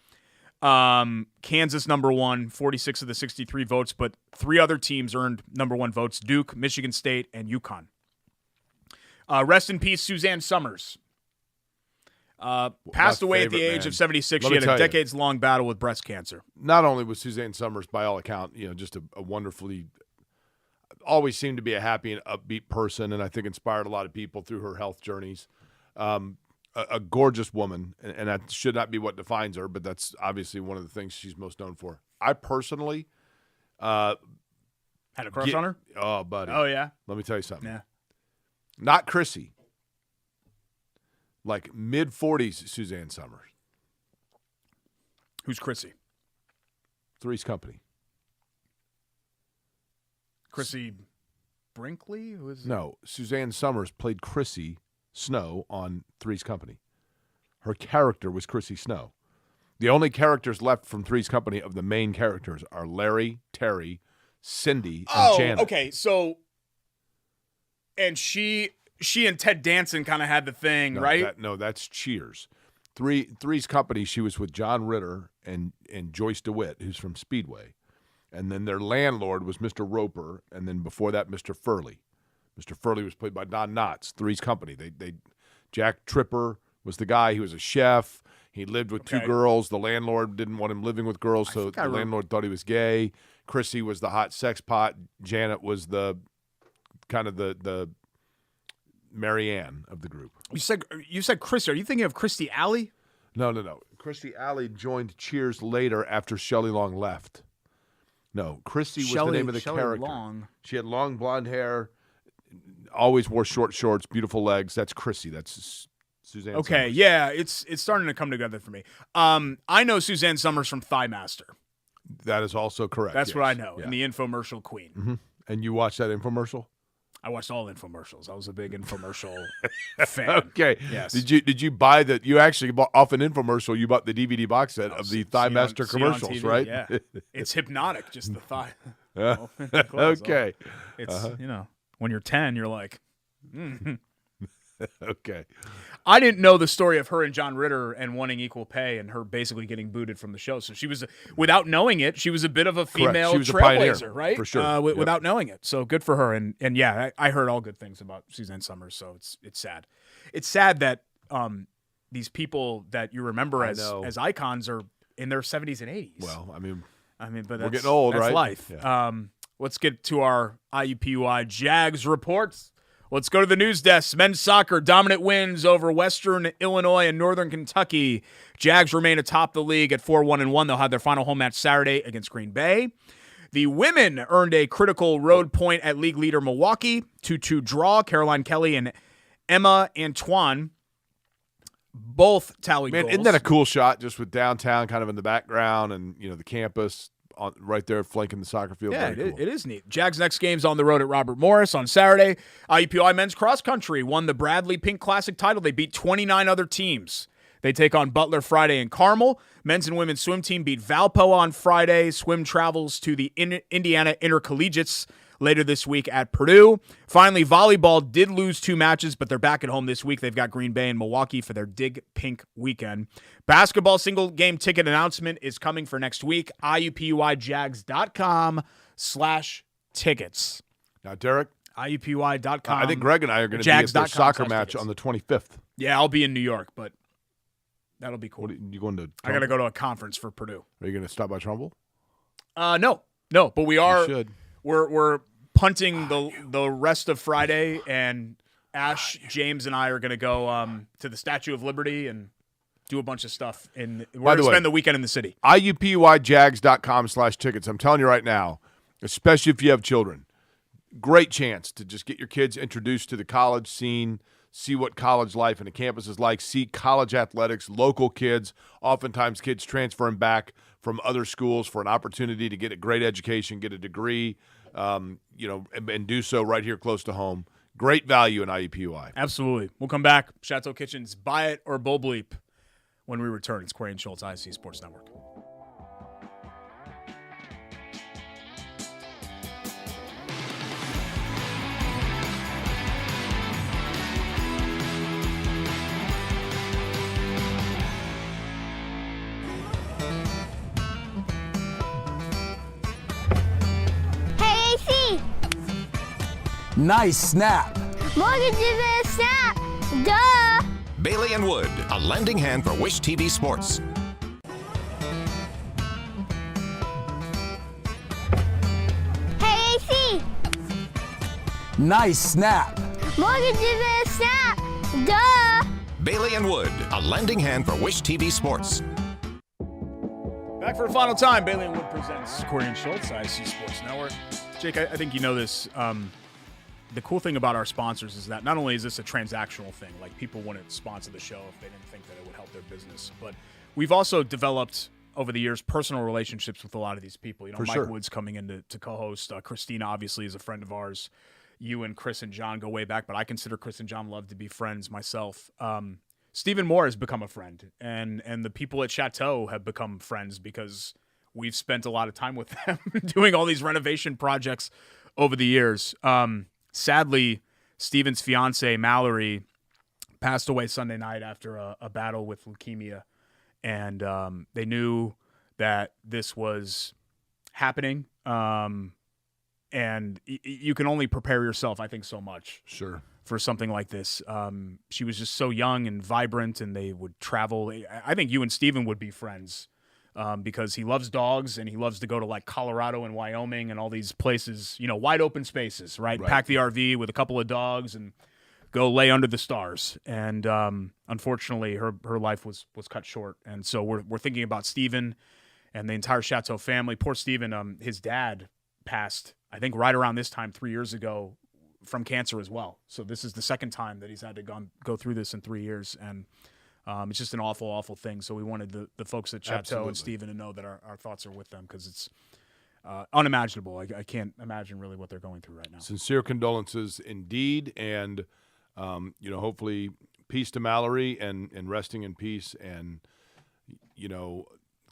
Kansas number 1, 46 of the 63 votes, but 3 other teams earned number 1 votes: Duke, Michigan State, and UConn. Rest in peace, Suzanne Summers. Passed My away at the favorite age man. of 76. Let She me had a tell you. decades-long battle with breast cancer. Not only was Suzanne Summers, by all account, just a wonderfully, always seemed to be a happy and upbeat person, and I think inspired a lot of people through her health journeys. A gorgeous woman, and that should not be what defines her, but that's obviously one of the things she's most known for. I personally Had a crush on her? Oh, buddy. Oh, yeah? Let me tell you something. Yeah. Not Chrissy. Like mid-40s Suzanne Summers. Who's Chrissy? Three's Company. Chrissy Brinkley? Who is No, Suzanne Summers played Chrissy Snow on Three's Company. Her character was Chrissy Snow. The only characters left from Three's Company of the main characters are Larry, Terry, Cindy, and Janet. Okay. So, and she and Ted Danson kind of had the thing, right? That's Cheers. Three's Company, she was with John Ritter and Joyce DeWitt, who's from Speedway. And then their landlord was Mr. Roper, and then before that, Mr. Furley. Mr. Furley was played by Don Knotts, Three's Company. Jack Tripper was the guy. He was a chef. He lived with two girls. The landlord didn't want him living with girls, so the landlord thought he was gay. Chrissy was the hot sex pot. Janet was the kind of the Marianne of the group. You said Chrissy. Are you thinking of Christy Alley? No. Christy Alley joined Cheers later after Shelley Long left. No, Chrissy was the name of the character. Long. She had long blonde hair, always wore short shorts, beautiful legs. That's Chrissy. That's Suzanne Okay, Summers. yeah, it's starting to come together for me. I know Suzanne Summers from Thigh Master. That is also correct. That's yes. what I know. Yeah. And the infomercial queen. Mm-hmm. And you watched that infomercial? I watched all infomercials. I was a big infomercial fan. Okay. Yes. Did you buy that? You actually bought off an infomercial. You bought the DVD box set of the Thigh Master commercials, right? Yeah. It's hypnotic, just the thigh. Okay. It's when you're 10, you're like, Okay. I didn't know the story of her and John Ritter and wanting equal pay and her basically getting booted from the show. So she was, without knowing it, she was a bit of a female She was a pioneer, trailblazer, right? for sure. Without knowing it. So good for her. And yeah, I heard all good things about Suzanne Summers. So it's sad. It's sad that these people that you remember as icons are in their 70s and 80s. Well, I mean, but we're getting old, that's right? life. Yeah. Let's get to our IUPUI Jags reports. Let's go to the news desk. Men's soccer, dominant wins over Western Illinois and Northern Kentucky. Jags remain atop the league at 4-1-1. They'll have their final home match Saturday against Green Bay. The women earned a critical road point at league leader Milwaukee. 2-2 draw. Caroline Kelly and Emma Antoine both tallied goals. Isn't that a cool shot just with downtown kind of in the background and, the campus right there flanking the soccer field? Yeah, Very cool. it is neat. Jags' next game's on the road at Robert Morris on Saturday. IUPUI men's cross country won the Bradley Pink Classic title. They beat 29 other teams. They take on Butler Friday and Carmel. Men's and women's swim team beat Valpo on Friday. Swim travels to the Indiana Intercollegiates later this week at Purdue. Finally, volleyball did lose 2 matches, but they're back at home this week. They've got Green Bay and Milwaukee for their Dig Pink weekend. Basketball single game ticket announcement is coming for next week. IUPUIJags.com/tickets. Now, Derek, IUPUI.com. I think Greg and I are going to be at their soccer match tickets. on the 25th. Yeah, I'll be in New York, but that'll be cool. What, you going to? I got to go to a conference for Purdue. Are you going to stop by Trumbull? No, but we are. You should. We're punting the rest of Friday, and Ash, James, and I are going to go to the Statue of Liberty and do a bunch of stuff. And we're going to spend the weekend in the city. IUPUIJags.com/tickets. I'm telling you right now, especially if you have children, great chance to just get your kids introduced to the college scene, see what college life and the campus is like, see college athletics, local kids, oftentimes kids transferring back from other schools for an opportunity to get a great education, get a degree, and do so right here close to home. Great value in IUPUI. Absolutely. We'll come back. Chateau Kitchens, buy it or bull bleep when we return. It's Quirky and Schultz, ISC Sports Network. Hey, AC! Nice snap. Mortgage is a snap! Duh! Bailey and Wood, a lending hand for Wish TV Sports. Hey, AC! Nice snap. Mortgages in a snap! Duh! Bailey and Wood, a lending hand for Wish TV Sports. Back for a final time. Bailey and Wood presents Corey and Schultz, ISC Sports Network. Jake, I think you know this. The cool thing about our sponsors is that not only is this a transactional thing, like people wouldn't sponsor the show if they didn't think that it would help their business, but we've also developed over the years personal relationships with a lot of these people. You know, Mike Wood's coming in to co-host. Christina obviously is a friend of ours. You and Chris and John go way back, but I consider Chris and John Love to be friends myself. Stephen Moore has become a friend, and the people at Chateau have become friends because we've spent a lot of time with them doing all these renovation projects over the years. Sadly, Stephen's fiance, Mallory, passed away Sunday night after a battle with leukemia, and they knew that this was happening, and you can only prepare yourself, I think, so much for something like this. She was just so young and vibrant, and they would travel. I think you and Stephen would be friends. Because he loves dogs and he loves to go to like Colorado and Wyoming and all these places, you know, wide open spaces, right? Pack the RV with a couple of dogs and go lay under the stars. And unfortunately, her life was cut short. And so we're thinking about Stephen and the entire Chateau family. Poor Stephen, his dad passed, I think, right around this time 3 years ago from cancer as well. So this is the second time that he's had to go through this in 3 years. And it's just an awful, awful thing. So we wanted the folks at Chateau and Stephen to know that our thoughts are with them because it's unimaginable. I can't imagine really what they're going through right now. Sincere condolences indeed. And, hopefully peace to Mallory and resting in peace and,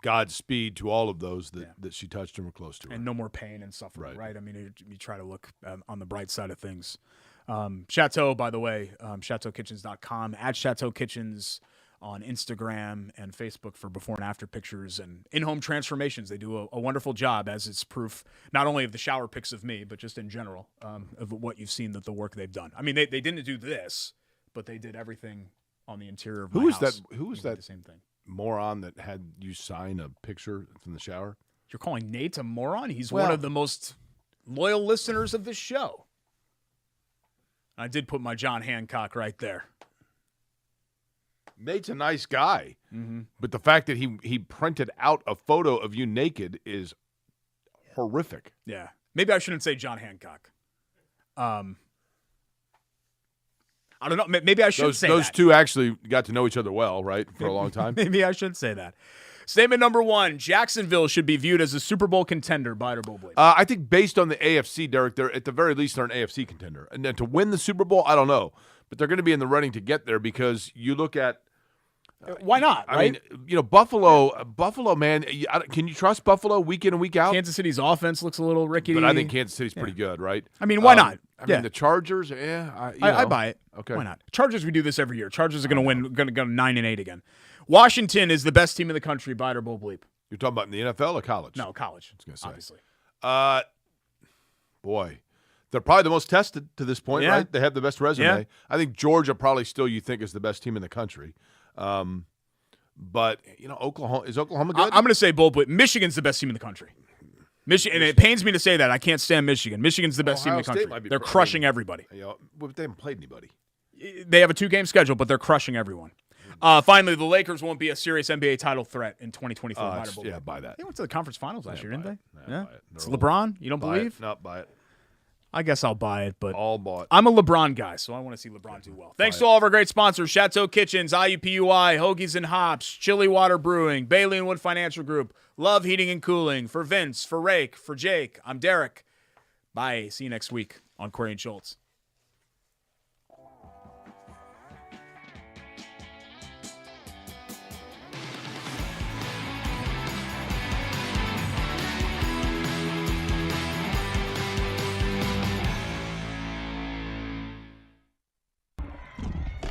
Godspeed to all of those that she touched and were close to her. And no more pain and suffering, right? I mean, you try to look on the bright side of things. Chateau, by the way, chateaukitchens.com, at Chateau Kitchens on Instagram and Facebook for before and after pictures and in-home transformations. They do a wonderful job, as it's proof not only of the shower pics of me, but just in general of what you've seen, that the work they've done. I mean, they didn't do this, but they did everything on the interior of my house. Who was that the same thing? Moron that had you sign a picture from the shower? You're calling Nate a moron? He's one of the most loyal listeners of this show. I did put my John Hancock right there. Nate's a nice guy, but the fact that he printed out a photo of you naked is horrific. Yeah. Maybe I shouldn't say John Hancock. I don't know. Maybe I should say that. Those two actually got to know each other well, right, for a long time. Maybe I should say that. Statement number 1, Jacksonville should be viewed as a Super Bowl contender, Bite or Bowl Bleep. I think based on the AFC, Derek, they're at the very least they're an AFC contender. And then to win the Super Bowl, I don't know. But they're going to be in the running to get there because you look at why not, right? I mean, Buffalo, man, can you trust Buffalo week in and week out? Kansas City's offense looks a little rickety. But I think Kansas City's pretty good, right? I mean, why not? I mean, the Chargers, I buy it. Okay. Why not? Chargers, we do this every year. Chargers are going to win, going to go 9-8 again. Washington is the best team in the country, Bite or Bowl Bleep. You're talking about in the NFL or college? No, college. I was going to say. Obviously. Boy, they're probably the most tested to this point, right? They have the best resume. Yeah. I think Georgia probably still you think is the best team in the country. But, Oklahoma – is Oklahoma good? I'm going to say Bowl Bleep. Michigan's the best team in the country. Michigan, and it pains me to say that. I can't stand Michigan. Michigan's the best team in the country. They're crushing everybody. They haven't played anybody. They have a 2-game schedule, but they're crushing everyone. Finally, the Lakers won't be a serious NBA title threat in 2024. Yeah, buy that. They went to the conference finals last year, didn't they? Yeah. It's LeBron. You don't believe? No, buy it. I guess I'll buy it, but all bought. I'm a LeBron guy, so I want to see LeBron do well. Thanks to all of our great sponsors: Chateau Kitchens, IUPUI, Hoagies and Hops, Chili Water Brewing, Bailey and Wood Financial Group, Love Heating and Cooling. For Vince, for Rake, for Jake, I'm Derek. Bye. See you next week on Corey and Schultz.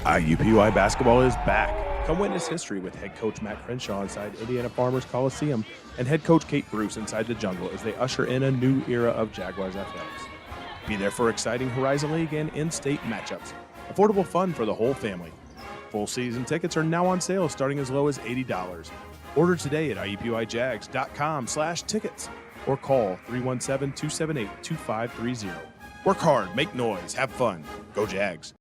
IUPUI basketball is back. Come witness history with head coach Matt Crenshaw inside Indiana Farmers Coliseum and head coach Kate Bruce inside the Jungle as they usher in a new era of Jaguars athletics. Be there for exciting Horizon League and in-state matchups. Affordable fun for the whole family. Full season tickets are now on sale starting as low as $80. Order today at iupuyjags.com/tickets or call 317-278-2530. Work hard, make noise, have fun. Go Jags.